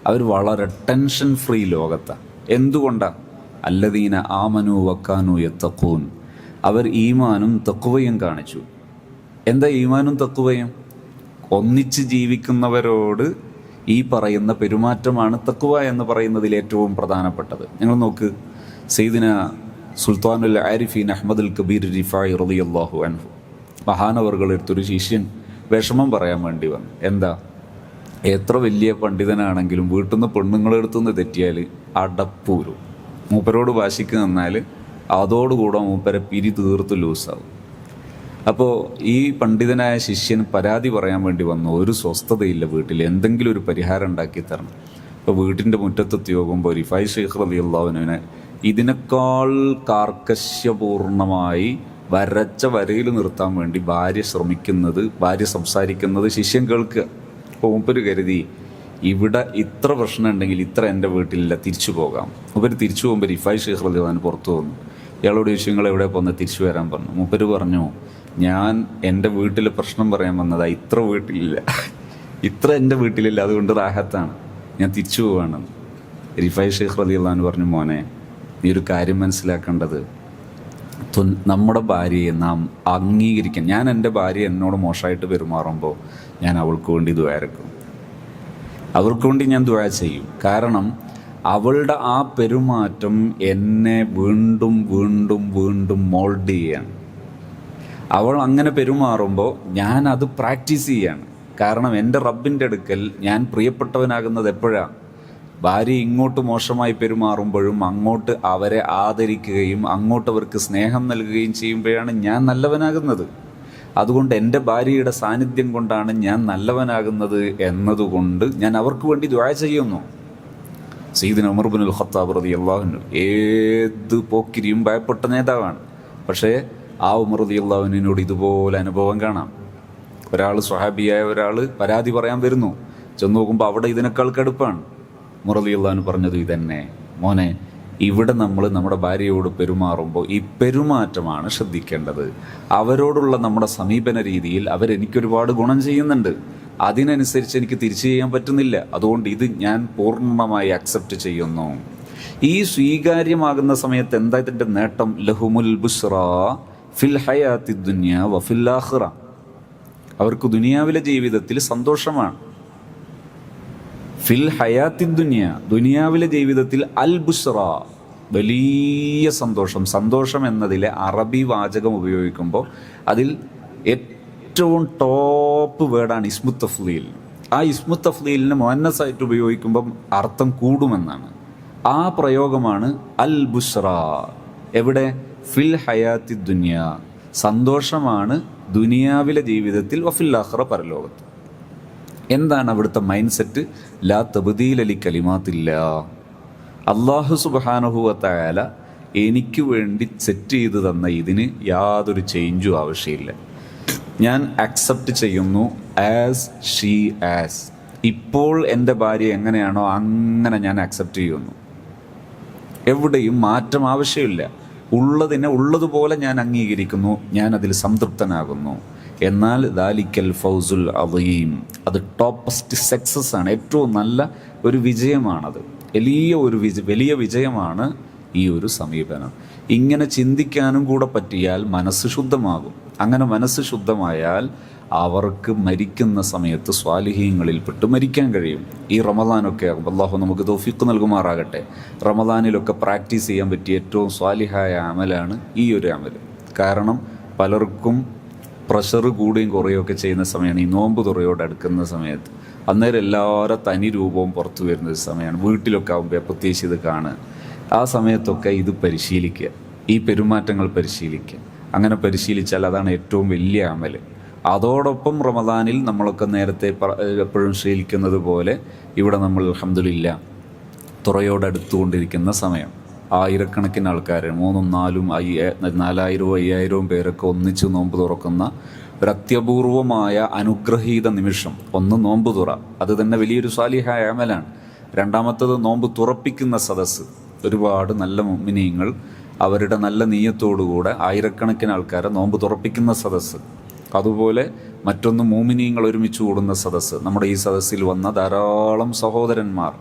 അവർ വളരെ ടെൻഷൻ ഫ്രീ ലോകത്താണ്. എന്തുകൊണ്ടാണ്? അല്ലദീന ആമനു വക്കാനു യത്തഖൂൻ, അവർ ഈമാനും തഖ്വയും കാണിച്ചു. എന്താ ഈമാനും തഖ്വയും? ഒന്നിച്ച് ജീവിക്കുന്നവരോട് ഈ പറയുന്ന പെരുമാറ്റമാണ് തഖ്വ എന്ന് പറയുന്നതിൽ ഏറ്റവും പ്രധാനപ്പെട്ടത്. നിങ്ങൾ നോക്ക്, സയ്യിദിന സുൽത്താനുൽ ആരിഫീൻ അഹ്മദുൽ കബീർ റിഫായി റളിയല്ലാഹു അൻഹു മഹാനവർകളെടുത്തൊരു ശിഷ്യൻ വിഷമം പറയാൻ വേണ്ടി വന്നു. എന്താ, എത്ര വലിയ പണ്ഡിതനാണെങ്കിലും വീട്ടിൽ നിന്ന് പെണ്ണുങ്ങളെടുത്തുനിന്ന് തെറ്റിയാൽ അടപ്പൂരും. മൂപ്പരോട് വാശിക്ക് നിന്നാൽ അതോടുകൂടെ മൂപ്പരെ പിരി തീർത്ത് ലൂസാവും. അപ്പോൾ ഈ പണ്ഡിതനായ ശിഷ്യൻ പരാതി പറയാൻ വേണ്ടി വന്നു. ഒരു സ്വസ്ഥതയില്ല വീട്ടിൽ, എന്തെങ്കിലും ഒരു പരിഹാരം ഉണ്ടാക്കി തരണം. അപ്പോൾ വീട്ടിൻ്റെ മുറ്റത്തെത്തി പോകുമ്പോൾ റിഫായി ശൈഖ് റളിയല്ലാഹു അൻഹുവിനെ ഇതിനേക്കാൾ കാർക്കശ്യപൂർണമായി വരച്ച വരയിൽ നിർത്താൻ വേണ്ടി ഭാര്യ സംസാരിക്കുന്നത് ശിഷ്യൻ കേൾക്കുക. അപ്പോൾ മൂപ്പര് കരുതി ഇവിടെ ഇത്ര പ്രശ്നം ഉണ്ടെങ്കിൽ ഇത്ര എൻ്റെ വീട്ടിലില്ല, തിരിച്ചു പോകാം. മൂപ്പര് തിരിച്ചു പോകുമ്പോൾ റിഫായി ശൈഖ് റളിയല്ലാഹു അൻഹു പുറത്തു വന്നു. ഇയാളോട് വിഷയങ്ങൾ എവിടെ പോകുന്നത്, തിരിച്ചു വരാൻ പറഞ്ഞു. മൂപ്പര് പറഞ്ഞു, ഞാൻ എൻ്റെ വീട്ടിലെ പ്രശ്നം പറയാൻ വന്നതാ, ഇത്ര വീട്ടിലില്ല, ഇത്ര എൻ്റെ വീട്ടിലില്ല, അതുകൊണ്ട് റാഹത്താണ്, ഞാൻ തിരിച്ചു പോവാണെന്ന്. റിഫായി ശൈഖ് റളിയല്ലാഹു അൻഹു പറഞ്ഞു, മോനെ നീ ഒരു കാര്യം മനസ്സിലാക്കേണ്ടത്, നമ്മുടെ ഭാര്യയെ നാം അംഗീകരിക്കാൻ. ഞാൻ എൻ്റെ ഭാര്യ എന്നോട് മോശമായിട്ട് പെരുമാറുമ്പോൾ ഞാൻ അവൾക്ക് വേണ്ടി ദുആരക്കും, അവൾക്ക് വേണ്ടി ഞാൻ ദുആ ചെയ്യും. കാരണം അവളുടെ ആ പെരുമാറ്റം എന്നെ വീണ്ടും വീണ്ടും വീണ്ടും മോൾഡ് ചെയ്യാണ്. അവൾ അങ്ങനെ പെരുമാറുമ്പോൾ ഞാൻ അത് പ്രാക്ടീസ് ചെയ്യാണ്. കാരണം എൻ്റെ റബ്ബിൻ്റെ അടുക്കൽ ഞാൻ പ്രിയപ്പെട്ടവനാകുന്നത് എപ്പോഴാണ്? ഭാര്യ ഇങ്ങോട്ട് മോശമായി പെരുമാറുമ്പോഴും അങ്ങോട്ട് അവരെ ആദരിക്കുകയും അങ്ങോട്ട് അവർക്ക് സ്നേഹം നൽകുകയും ചെയ്യുമ്പോഴാണ് ഞാൻ നല്ലവനാകുന്നത്. അതുകൊണ്ട് എൻ്റെ ഭാര്യയുടെ സാന്നിധ്യം കൊണ്ടാണ് ഞാൻ നല്ലവനാകുന്നത് എന്നതുകൊണ്ട് ഞാൻ അവർക്ക് വേണ്ടി ദുആ ചെയ്യുന്നു. സയ്യിദുനാ ഉമർ ഇബ്നുൽ ഖത്താബ് റളിയല്ലാഹു അൻഹു ഏത് പോക്കിരിയും ഭയപ്പെട്ട നേതാവാണ്. പക്ഷേ ആ ഉമർ റളിയല്ലാഹു അൻഹുവിനോട് ഇതുപോലെ അനുഭവം കാണാം. സ്വഹാബിയായ ഒരാൾ പരാതി പറയാൻ വരുന്നു. ചെന്ന് നോക്കുമ്പോൾ അവിടെ ഇതിനേക്കാൾ കടുപ്പാണ്. ഉമർ റളിയല്ലാഹു അൻഹു പറഞ്ഞത് ഇതന്നെ, മോനെ ഇവിടെ നമ്മൾ നമ്മുടെ ഭാര്യയോട് പെരുമാറുമ്പോൾ ഈ പെരുമാറ്റമാണ് ശ്രദ്ധിക്കേണ്ടത്. അവരോടുള്ള നമ്മുടെ സമീപന രീതിയിൽ അവരെനിക്കൊരുപാട് ഗുണം ചെയ്യുന്നുണ്ട്, അതിനനുസരിച്ച് എനിക്ക് തിരിച്ചു ചെയ്യാൻ പറ്റുന്നില്ല. അതുകൊണ്ട് ഇത് ഞാൻ പൂർണ്ണമായി അക്സെപ്റ്റ് ചെയ്യുന്നു. ഈ സ്വീകാര്യമാകുന്ന സമയത്ത് എന്താ ഇതിൻ്റെ നേട്ടം? ലഹുമുൽ ബുസ്റാ ഫിൽ ഹയാത്തി ദുനിയ വഫിൽ ആഖിറ, അവർക്ക് ദുനിയാവിലെ ജീവിതത്തിൽ സന്തോഷമാണ്. ഫിൽ ഹയാത്തി ദുനിയ, ദുനിയാവിലെ ജീവിതത്തിൽ അൽ ബുസ്റ, വലിയ സന്തോഷം. സന്തോഷം എന്നതിലെ അറബി വാചകം ഉപയോഗിക്കുമ്പോൾ അതിൽ ഏറ്റവും ടോപ്പ് വേർഡാണ് ഇസ്മു തഫ്ലീൽ. ആ ഇസ്മു തഫ്ലീലിനെ മുഅന്നസായിട്ട് ഉപയോഗിക്കുമ്പം അർത്ഥം കൂടുമെന്നാണ്. ആ പ്രയോഗമാണ് അൽ ബുസ്റ. എവിടെ? ഫിൽ ഹയാത്തി ദുനിയ, സന്തോഷമാണ് ദുനിയാവിലെ ജീവിതത്തിൽ, വഫിൽ ആഖിറ, പരലോകത്ത്. എന്താണ് അവിടുത്തെ മൈൻഡ് സെറ്റ്? ലാ തബ്ദീല ലി കലിമാത്തില്ലാ, അല്ലാഹു സുബ്ഹാനഹു വ തആല എനിക്ക് വേണ്ടി സെറ്റ് ചെയ്ത് തന്ന ഇതിന് യാതൊരു ചേഞ്ചും ആവശ്യമില്ല. ഞാൻ അക്സെപ്റ്റ് ചെയ്യുന്നു ആസ് ഷീ ആസ്. ഇപ്പോൾ എൻ്റെ ഭാര്യ എങ്ങനെയാണോ അങ്ങനെ ഞാൻ അക്സെപ്റ്റ് ചെയ്യുന്നു. എവിടെയും മാറ്റം ആവശ്യമില്ല. ഉള്ളതിനെ ഉള്ളതുപോലെ ഞാൻ അംഗീകരിക്കുന്നു, ഞാൻ അതിൽ സംതൃപ്തനാകുന്നു. എന്നാൽ ദാലിക്കൽ ഫൗസുൽ അദീം, അത് ടോപ്പസ്റ്റ് സക്സസ് ആണ്, ഏറ്റവും നല്ല ഒരു വിജയമാണത്. വലിയ വിജയമാണ് ഈ ഒരു സമീപനം. ഇങ്ങനെ ചിന്തിക്കാനും കൂടെ പറ്റിയാൽ മനസ്സ് ശുദ്ധമാകും. അങ്ങനെ മനസ്സ് ശുദ്ധമായാൽ അവർക്ക് മരിക്കുന്ന സമയത്ത് സ്വാലിഹീങ്ങളിൽപ്പെട്ട് മരിക്കാൻ കഴിയും. ഈ റമദാനൊക്കെ ആകുമ്പോൾ അല്ലാഹു നമുക്ക് തൗഫീഖ് നൽകുമാറാകട്ടെ. റമദാനിലൊക്കെ പ്രാക്ടീസ് ചെയ്യാൻ പറ്റിയ ഏറ്റവും സ്വാലിഹായ അമലാണ് ഈ ഒരു അമൽ. കാരണം പലർക്കും പ്രഷർ കൂടുകയും കുറയുകയൊക്കെ ചെയ്യുന്ന സമയമാണ് ഈ നോമ്പ് തുറയോട് അടുക്കുന്ന സമയത്ത്. അന്നേരം എല്ലാവരും തനി രൂപവും പുറത്തു വരുന്ന ഒരു സമയമാണ്. വീട്ടിലൊക്കെ ആകുമ്പോൾ പ്രത്യേകിച്ച് ഇത് കാണുക. ആ സമയത്തൊക്കെ ഇത് പരിശീലിക്കുക, ഈ പെരുമാറ്റങ്ങൾ പരിശീലിക്കുക. അങ്ങനെ പരിശീലിച്ചാൽ അതാണ് ഏറ്റവും വലിയ അമൽ. അതോടൊപ്പം റമദാനിൽ നമ്മളൊക്കെ നേരത്തെ എപ്പോഴും ശീലിക്കുന്നത് പോലെ ഇവിടെ നമ്മൾ അൽഹംദുലില്ലാ തുറയോടടുത്തുകൊണ്ടിരിക്കുന്ന സമയം, ആയിരക്കണക്കിന് ആൾക്കാർ 3, 4, 4000, 5000 പേരൊക്കെ ഒന്നിച്ച് നോമ്പ് തുറക്കുന്ന ഒരു അത്യപൂർവമായ അനുഗ്രഹീത നിമിഷം. ഒന്ന് നോമ്പ് തുറ, അത് തന്നെ വലിയൊരു സാലിഹായ അമലാണ്. രണ്ടാമത്തത് നോമ്പ് തുറപ്പിക്കുന്ന സദസ്സ്. ഒരുപാട് നല്ല മുഅ്മിനീങ്ങൾ അവരുടെ നല്ല നീയത്തോടുകൂടെ ആയിരക്കണക്കിന് ആൾക്കാരെ നോമ്പ് തുറപ്പിക്കുന്ന സദസ്സ്. അതുപോലെ മറ്റൊന്ന് മുഅ്മിനീങ്ങൾ ഒരുമിച്ച് കൂടുന്ന സദസ്സ്. നമ്മുടെ ഈ സദസ്സിൽ വന്ന ധാരാളം സഹോദരന്മാർ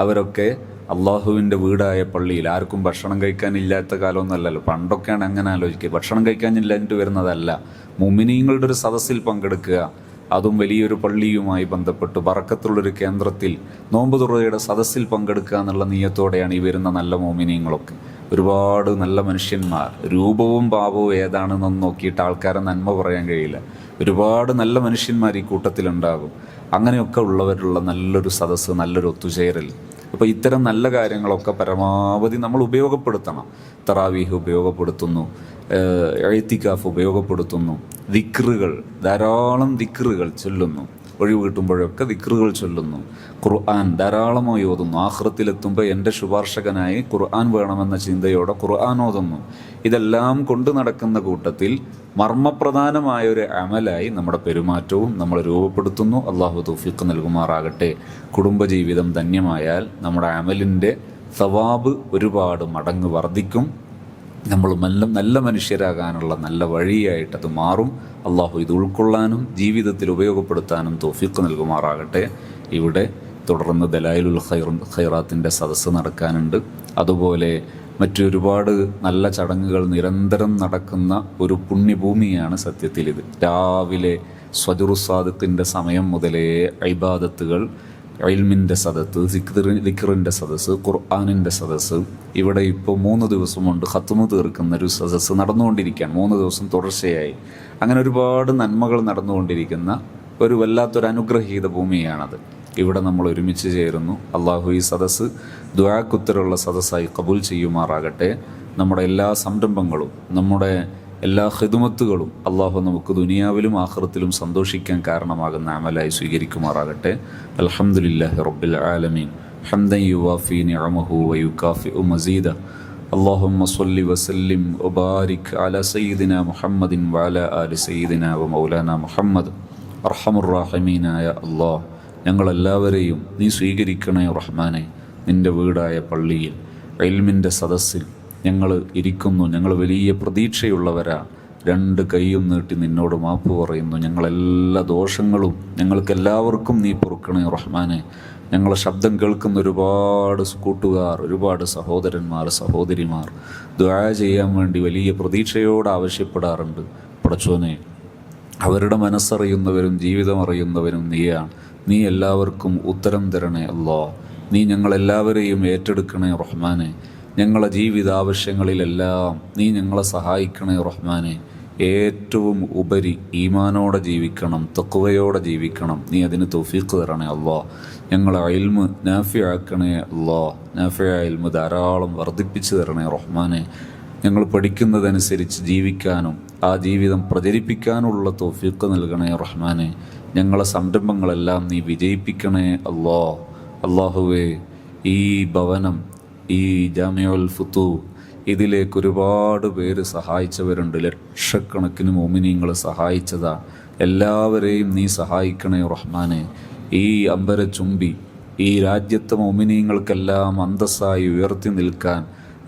അവരൊക്കെ അള്ളാഹുവിൻ്റെ വീടായ പള്ളിയിൽ ആർക്കും ഭക്ഷണം കഴിക്കാനില്ലാത്ത കാലമൊന്നുമല്ലല്ലോ. പണ്ടൊക്കെയാണ് അങ്ങനെ ആലോചിക്കുക. ഭക്ഷണം കഴിക്കാനില്ലാഞ്ഞിട്ട് വരുന്നതല്ല, മുഅ്മിനീങ്ങളുടെ ഒരു സദസ്സിൽ പങ്കെടുക്കുക, അതും വലിയൊരു പള്ളിയുമായി ബന്ധപ്പെട്ട് ബറക്കത്തുള്ളൊരു കേന്ദ്രത്തിൽ നോമ്പ് തുറയുടെ സദസ്സിൽ പങ്കെടുക്കുക എന്നുള്ള നിയ്യത്തോടെയാണ് ഈ വരുന്ന നല്ല മുഅ്മിനീങ്ങളൊക്കെ. ഒരുപാട് നല്ല മനുഷ്യന്മാർ, രൂപവും ഭാവവും ഏതാണെന്നൊന്നും നോക്കിയിട്ട് ആൾക്കാരെ നന്മ പറയാൻ കഴിയില്ല. ഒരുപാട് നല്ല മനുഷ്യന്മാർ ഈ കൂട്ടത്തിലുണ്ടാകും. അങ്ങനെയൊക്കെ ഉള്ളവരുള്ള നല്ലൊരു സദസ്സ്, നല്ലൊരു ഒത്തുചേരൽ. അപ്പോൾ ഇത്തരം നല്ല കാര്യങ്ങളൊക്കെ പരമാവധി നമ്മൾ ഉപയോഗപ്പെടുത്തണം. തറാവീഹ് ഉപയോഗപ്പെടുത്തുന്നു, ഇഅ്തികാഫ് ഉപയോഗപ്പെടുത്തുന്നു, ദിക്റുകൾ, ധാരാളം ദിക്റുകൾ ചൊല്ലുന്നു, ഒഴിവ് കിട്ടുമ്പോഴൊക്കെ ദിക്റുകൾ ചൊല്ലുന്നു, ഖുർആൻ ധാരാളമായി ഓതുന്നു. ആഖിറത്തിലെത്തുമ്പോൾ എൻ്റെ ശുപാർശകനായി ഖുർആൻ വേണമെന്ന ചിന്തയോടെ ഖുർആൻ ഓതുന്നു. ഇതെല്ലാം കൊണ്ടു നടക്കുന്ന കൂട്ടത്തിൽ മർമ്മപ്രധാനമായ ഒരു അമലായി നമ്മുടെ പെരുമാറ്റവും നമ്മൾ രൂപപ്പെടുത്തുന്നു. അള്ളാഹു തൗഫീഖ് നൽകുമാറാകട്ടെ. കുടുംബജീവിതം ധന്യമായാൽ നമ്മുടെ അമലിൻ്റെ സവാബ് ഒരുപാട് മടങ്ങ് വർദ്ധിക്കും. നമ്മൾ നല്ല മനുഷ്യരാകാനുള്ള നല്ല വഴിയായിട്ടത് മാറും. അള്ളാഹു ഇത് ഉൾക്കൊള്ളാനും ജീവിതത്തിൽ ഉപയോഗപ്പെടുത്താനും തൗഫീഖ് നൽകുമാറാകട്ടെ. ഇവിടെ തുടർന്ന് ദലായിലുൽ ഖൈറാത്തിൻ്റെ സദസ്സ് നടക്കാനുണ്ട്. അതുപോലെ മറ്റൊരുപാട് നല്ല ചടങ്ങുകൾ നിരന്തരം നടക്കുന്ന ഒരു പുണ്യഭൂമിയാണ് സത്യത്തിൽ ഇത്. രാവിലെ സ്വജുറുസാദത്തിൻ്റെ സമയം മുതലേ ഇബാദത്തുകൾ, ഇൽമിൻ്റെ സദത്ത്, ദിക്റിൻ്റെ സദസ്സ്, ഖുർആനിൻ്റെ സദസ്സ്. ഇവിടെ ഇപ്പോൾ 3 ദിവസം കൊണ്ട് ഖത്മ് തീർക്കുന്ന ഒരു സദസ്സ് നടന്നുകൊണ്ടിരിക്കുകയാണ്. 3 ദിവസം തുടർച്ചയായി. അങ്ങനെ ഒരുപാട് നന്മകൾ നടന്നുകൊണ്ടിരിക്കുന്ന ഒരു വല്ലാത്തൊരു അനുഗ്രഹീത ഭൂമിയാണത്. ഇവിടെ നമ്മൾ ഒരുമിച്ച് ചേരുന്നു. അള്ളാഹു ഈ സദസ്സ് ദുആക്കുത്തരമുള്ള സദസ്സായി കബൂൽ ചെയ്യുമാറാകട്ടെ. നമ്മുടെ എല്ലാ സംരംഭങ്ങളും, നമ്മുടെ എല്ലാ ഖിദ്മത്തുകളും അള്ളാഹു നമുക്ക് ദുനിയാവിലും ആഖിറത്തിലും സന്തോഷിക്കാൻ കാരണമാകുന്ന അമലായി സ്വീകരിക്കുമാറാകട്ടെ. അൽഹംദുലില്ലാഹി റബ്ബിൽ ആലമീൻ ഹംദൻ യുവാഫി നിഅമഹു വയുകാഫിഉ മസീദ. اللهم صل وسلم وبارك على سيدنا محمد وعلى آل سيدنا ومولانا محمد. അർഹമുർറാഹിമീനായ അല്ലാഹ്, ഞങ്ങളെല്ലാവരെയും നീ സ്വീകരിക്കണേ റഹ്മാനെ. നിൻ്റെ വീടായ പള്ളിയിൽ ഇൽമിൻ്റെ സദസ്സിൽ ഞങ്ങൾ ഇരിക്കുന്നു. ഞങ്ങൾ വലിയ പ്രതീക്ഷയുള്ളവരാ. 2 കൈയും നീട്ടി നിന്നോട് മാപ്പ് പറയുന്നു. ഞങ്ങളെല്ലാ ദോഷങ്ങളും ഞങ്ങൾക്കെല്ലാവർക്കും നീ പൊറുക്കണേ റഹ്മാനെ. ഞങ്ങളെ ശബ്ദം കേൾക്കുന്ന ഒരുപാട് കൂട്ടുകാർ, ഒരുപാട് സഹോദരന്മാർ, സഹോദരിമാർ ദുആ ചെയ്യാൻ വേണ്ടി വലിയ പ്രതീക്ഷയോട് ആവശ്യപ്പെടാറുണ്ട്. പടച്ചോനെ, അവരുടെ മനസ്സറിയുന്നവരും ജീവിതം അറിയുന്നവരും നീയാണ്. നീ എല്ലാവർക്കും ഉത്തരം തരണേ അല്ലാഹ്. നീ ഞങ്ങളെല്ലാവരെയും ഏറ്റെടുക്കണേ റഹ്മാനെ. ഞങ്ങളെ ജീവിതാവശ്യങ്ങളിലെല്ലാം നീ ഞങ്ങളെ സഹായിക്കണേ റഹ്മാനെ. ഏറ്റവും ഉപരി ഈമാനോടെ ജീവിക്കണം, തഖ്വയോടെ ജീവിക്കണം. നീ അതിന് തൗഫീഖ് തരണേ അല്ലാഹ്. ഞങ്ങളെ ഇൽമ് നാഫിയാക്കണേ അല്ലാഹ്. നാഫിയായ ഇൽമ് ധാരാളം വർദ്ധിപ്പിച്ചു തരണേ റഹ്മാനെ. ഞങ്ങൾ പഠിക്കുന്നതനുസരിച്ച് ജീവിക്കാനും ആ ജീവിതം പ്രചരിപ്പിക്കാനുള്ള തൗഫീഖ് നൽകണേ റഹ്മാനെ. ഞങ്ങളെ സംരംഭങ്ങളെല്ലാം നീ വിജയിപ്പിക്കണേ അല്ലാഹ്. അല്ലാഹുവേ, ഈ ഭവനം, ഈ ജാമിഉൽ ഫുതൂഹ്, ഇതിലേക്ക് ഒരുപാട് പേര് സഹായിച്ചവരുണ്ട്. ലക്ഷക്കണക്കിന് മുഅ്മിനീങ്ങൾ സഹായിച്ചതാ. എല്ലാവരെയും നീ സഹായിക്കണേ റഹ്മാനെ. ഈ അമ്പരചുംബി ഈ രാജ്യത്തെ മുഅ്മിനീങ്ങൾക്കെല്ലാം അന്തസ്സായി ഉയർത്തി നിൽക്കാൻ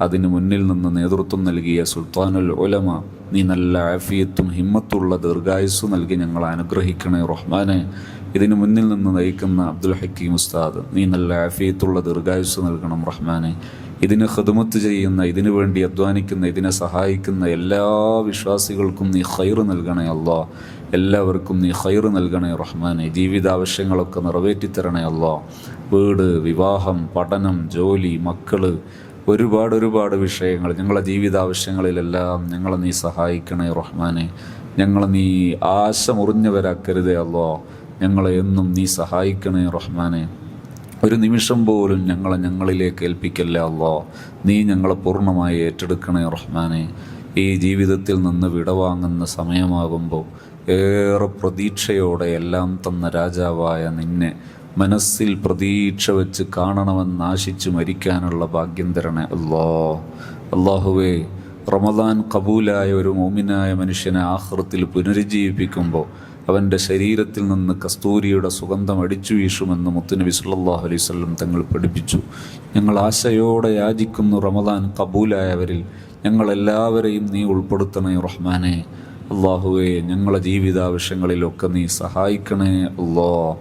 അതിന് മുന്നിൽ നിന്ന് നേതൃത്വം നൽകിയ സുൽത്താനുൽ ഉലമ, നീ നല്ല ആഫിയത്തും ഹിമ്മത്തുള്ള ദീർഘായുസ്സു നൽകി ഞങ്ങളെ അനുഗ്രഹിക്കണേ റഹ്മാനെ. ഇതിന് മുന്നിൽ നിന്ന് നയിക്കുന്ന അബ്ദുൽ ഹക്കീം ഉസ്താദ്, നീ നല്ല ആഫിയത്തുള്ള ദീർഘായുസ്സു നൽകണം റഹ്മാനെ. ഇതിന് ഖിദ്മത്ത് ചെയ്യുന്ന, ഇതിനു വേണ്ടി അധ്വാനിക്കുന്ന, ഇതിനെ സഹായിക്കുന്ന എല്ലാ വിശ്വാസികൾക്കും നീ ഖൈറ് നൽകണേ അല്ലാഹ്. എല്ലാവർക്കും നീ ഖൈറ് നൽകണേ റഹ്മാനെ. ജീവിതാവശ്യങ്ങളൊക്കെ നിറവേറ്റിത്തരണേ അല്ലാഹ്. വീട്, വിവാഹം, പഠനം, ജോലി, മക്കള്, ഒരുപാട് വിഷയങ്ങൾ, ഞങ്ങളെ ജീവിതാവശ്യങ്ങളിലെല്ലാം ഞങ്ങളെ നീ സഹായിക്കണേ റഹ്മാനെ. ഞങ്ങളെ നീ ആശ മുറിഞ്ഞവരാക്കരുതേ അല്ലാഹ്. ഞങ്ങളെ എന്നും നീ സഹായിക്കണേ റഹ്മാനെ. ഒരു നിമിഷം പോലും ഞങ്ങളിലേക്ക് ഏൽപ്പിക്കല്ലേ അല്ലാഹ്. നീ ഞങ്ങളെ പൂർണ്ണമായി ഏറ്റെടുക്കണേ റഹ്മാനെ. ഈ ജീവിതത്തിൽ നിന്ന് വിടവാങ്ങുന്ന സമയമാകുമ്പോൾ ഏറെ പ്രതീക്ഷയോടെ എല്ലാം തന്ന രാജാവായ നിന്നെ മനസ്സിൽ പ്രതീക്ഷ വെച്ച് കാണണമെന്നാശിച്ച് മരിക്കാനുള്ള ഭാഗ്യം തരണേ അല്ലാഹ്. അല്ലാഹുവേ, റമദാൻ കബൂലായ ഒരു മോമിനായ മനുഷ്യനെ ആഖിറത്തിൽ പുനരുജ്ജീവിപ്പിക്കുമ്പോൾ അവൻ്റെ ശരീരത്തിൽ നിന്ന് കസ്തൂരിയുടെ സുഗന്ധം അടിച്ചു വീശുമെന്ന് മുത്തുനബി സല്ലല്ലാഹു അലൈഹി വസല്ലം തങ്ങൾ പഠിപ്പിച്ചു. ഞങ്ങൾ ആശയോടെ യാചിക്കുന്നു റമദാൻ കബൂലായവരിൽ ഞങ്ങളെല്ലാവരെയും നീ ഉൾപ്പെടുത്തണേ റഹ്മാനെ. അല്ലാഹുവേ, ഞങ്ങളെ ജീവിതാവശ്യങ്ങളിലൊക്കെ നീ സഹായിക്കണേ അല്ലാഹ്.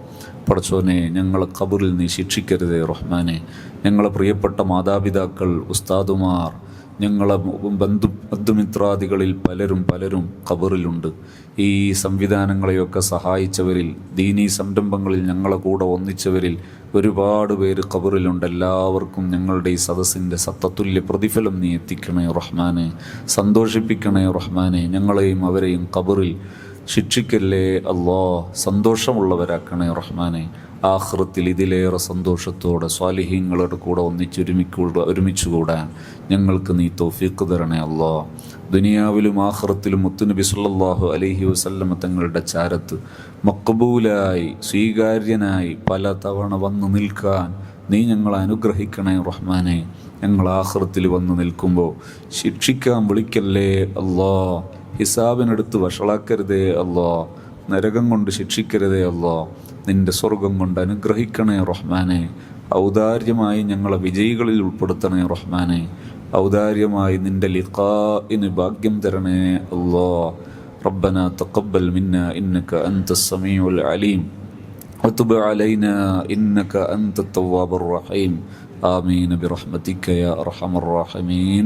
പടച്ചോനെ ഞങ്ങളെ ഖബറിൽ നീ ശിക്ഷിക്കരുതേ റഹ്മാനെ. ഞങ്ങളെ പ്രിയപ്പെട്ട മാതാപിതാക്കൾ, ഉസ്താദുമാർ, ഞങ്ങളെ ബന്ധുമിത്രാദികളിൽ പലരും ഖബറിലുണ്ട്. ഈ സംവിധാനങ്ങളെയൊക്കെ സഹായിച്ചവരിൽ, ദീനീ സംരംഭങ്ങളിൽ ഞങ്ങളെ കൂടെ ഒന്നിച്ചവരിൽ ഒരുപാട് പേര് ഖബറിലുണ്ട്. എല്ലാവർക്കും ഞങ്ങളുടെ ഈ സദസ്സിൻ്റെ സത്തത്തുല്യ പ്രതിഫലം നീ എത്തിക്കണേ റഹ്മാനെ, സന്തോഷിപ്പിക്കണേ റഹ്മാനെ. ഞങ്ങളെയും അവരെയും ഖബറിൽ ശിക്ഷിക്കല്ലേ അല്ലാ, സന്തോഷമുള്ളവരാക്കണേ റഹ്മാനെ. ആഖിറത്തിൽ ഇതിലേറെ സന്തോഷത്തോടെ സ്വാലിഹീങ്ങളുടെ കൂടെ ഒരുമിച്ചുകൂടാൻ ഞങ്ങൾക്ക് നീ തൗഫീഖ് തരണേ അല്ലാ. ദുനിയാവിലും ആഖിറത്തിലും മുത്തുനബി സല്ലല്ലാഹു അലൈഹി വസല്ലമ തങ്ങളുടെ ചാരത്ത് മഖബൂലായി സ്വീകാര്യനായി പല തവണ വന്നു നിൽക്കാൻ നീ ഞങ്ങളെ അനുഗ്രഹിക്കണേ റഹ്മാനെ. ഞങ്ങൾ ആഖിറത്തിൽ വന്നു നിൽക്കുമ്പോൾ ശിക്ഷിക്കാൻ വിളിക്കല്ലേ അല്ലാ, ഹിസാബിനെടുത്ത് വഷളാക്കരുതേ അല്ലാ, നരകം കൊണ്ട് ശിക്ഷിക്കരുതേ അല്ലാ, നിന്റെ സ്വർഗം കൊണ്ട് അനുഗ്രഹിക്കണേ റഹ്മാനെ. ഔദാര്യമായി ഞങ്ങളെ വിജയികളിൽ ഉൾപ്പെടുത്തണേ റഹ്മാനെ. ഔദാര്യമായി നിന്റെ ലിഖാഇന് ഭാഗ്യം തരണേ അല്ലാ. റബ്ബനാ തഖബ്ബൽ മിന്നാ ഇന്നക അൻതസ് സമീഉൽ അലീം വതുബ് അലൈനാ ഇന്നക അൻതത് തവ്വാബുർ റഹീം. آمين برحمتك يا أرحم الراحمين.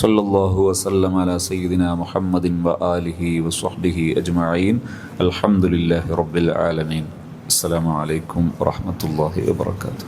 صلى الله وسلم على سيدنا محمد وآله وصحبه أجمعين. الحمد لله رب العالمين. السلام عليكم ورحمة الله وبركاته.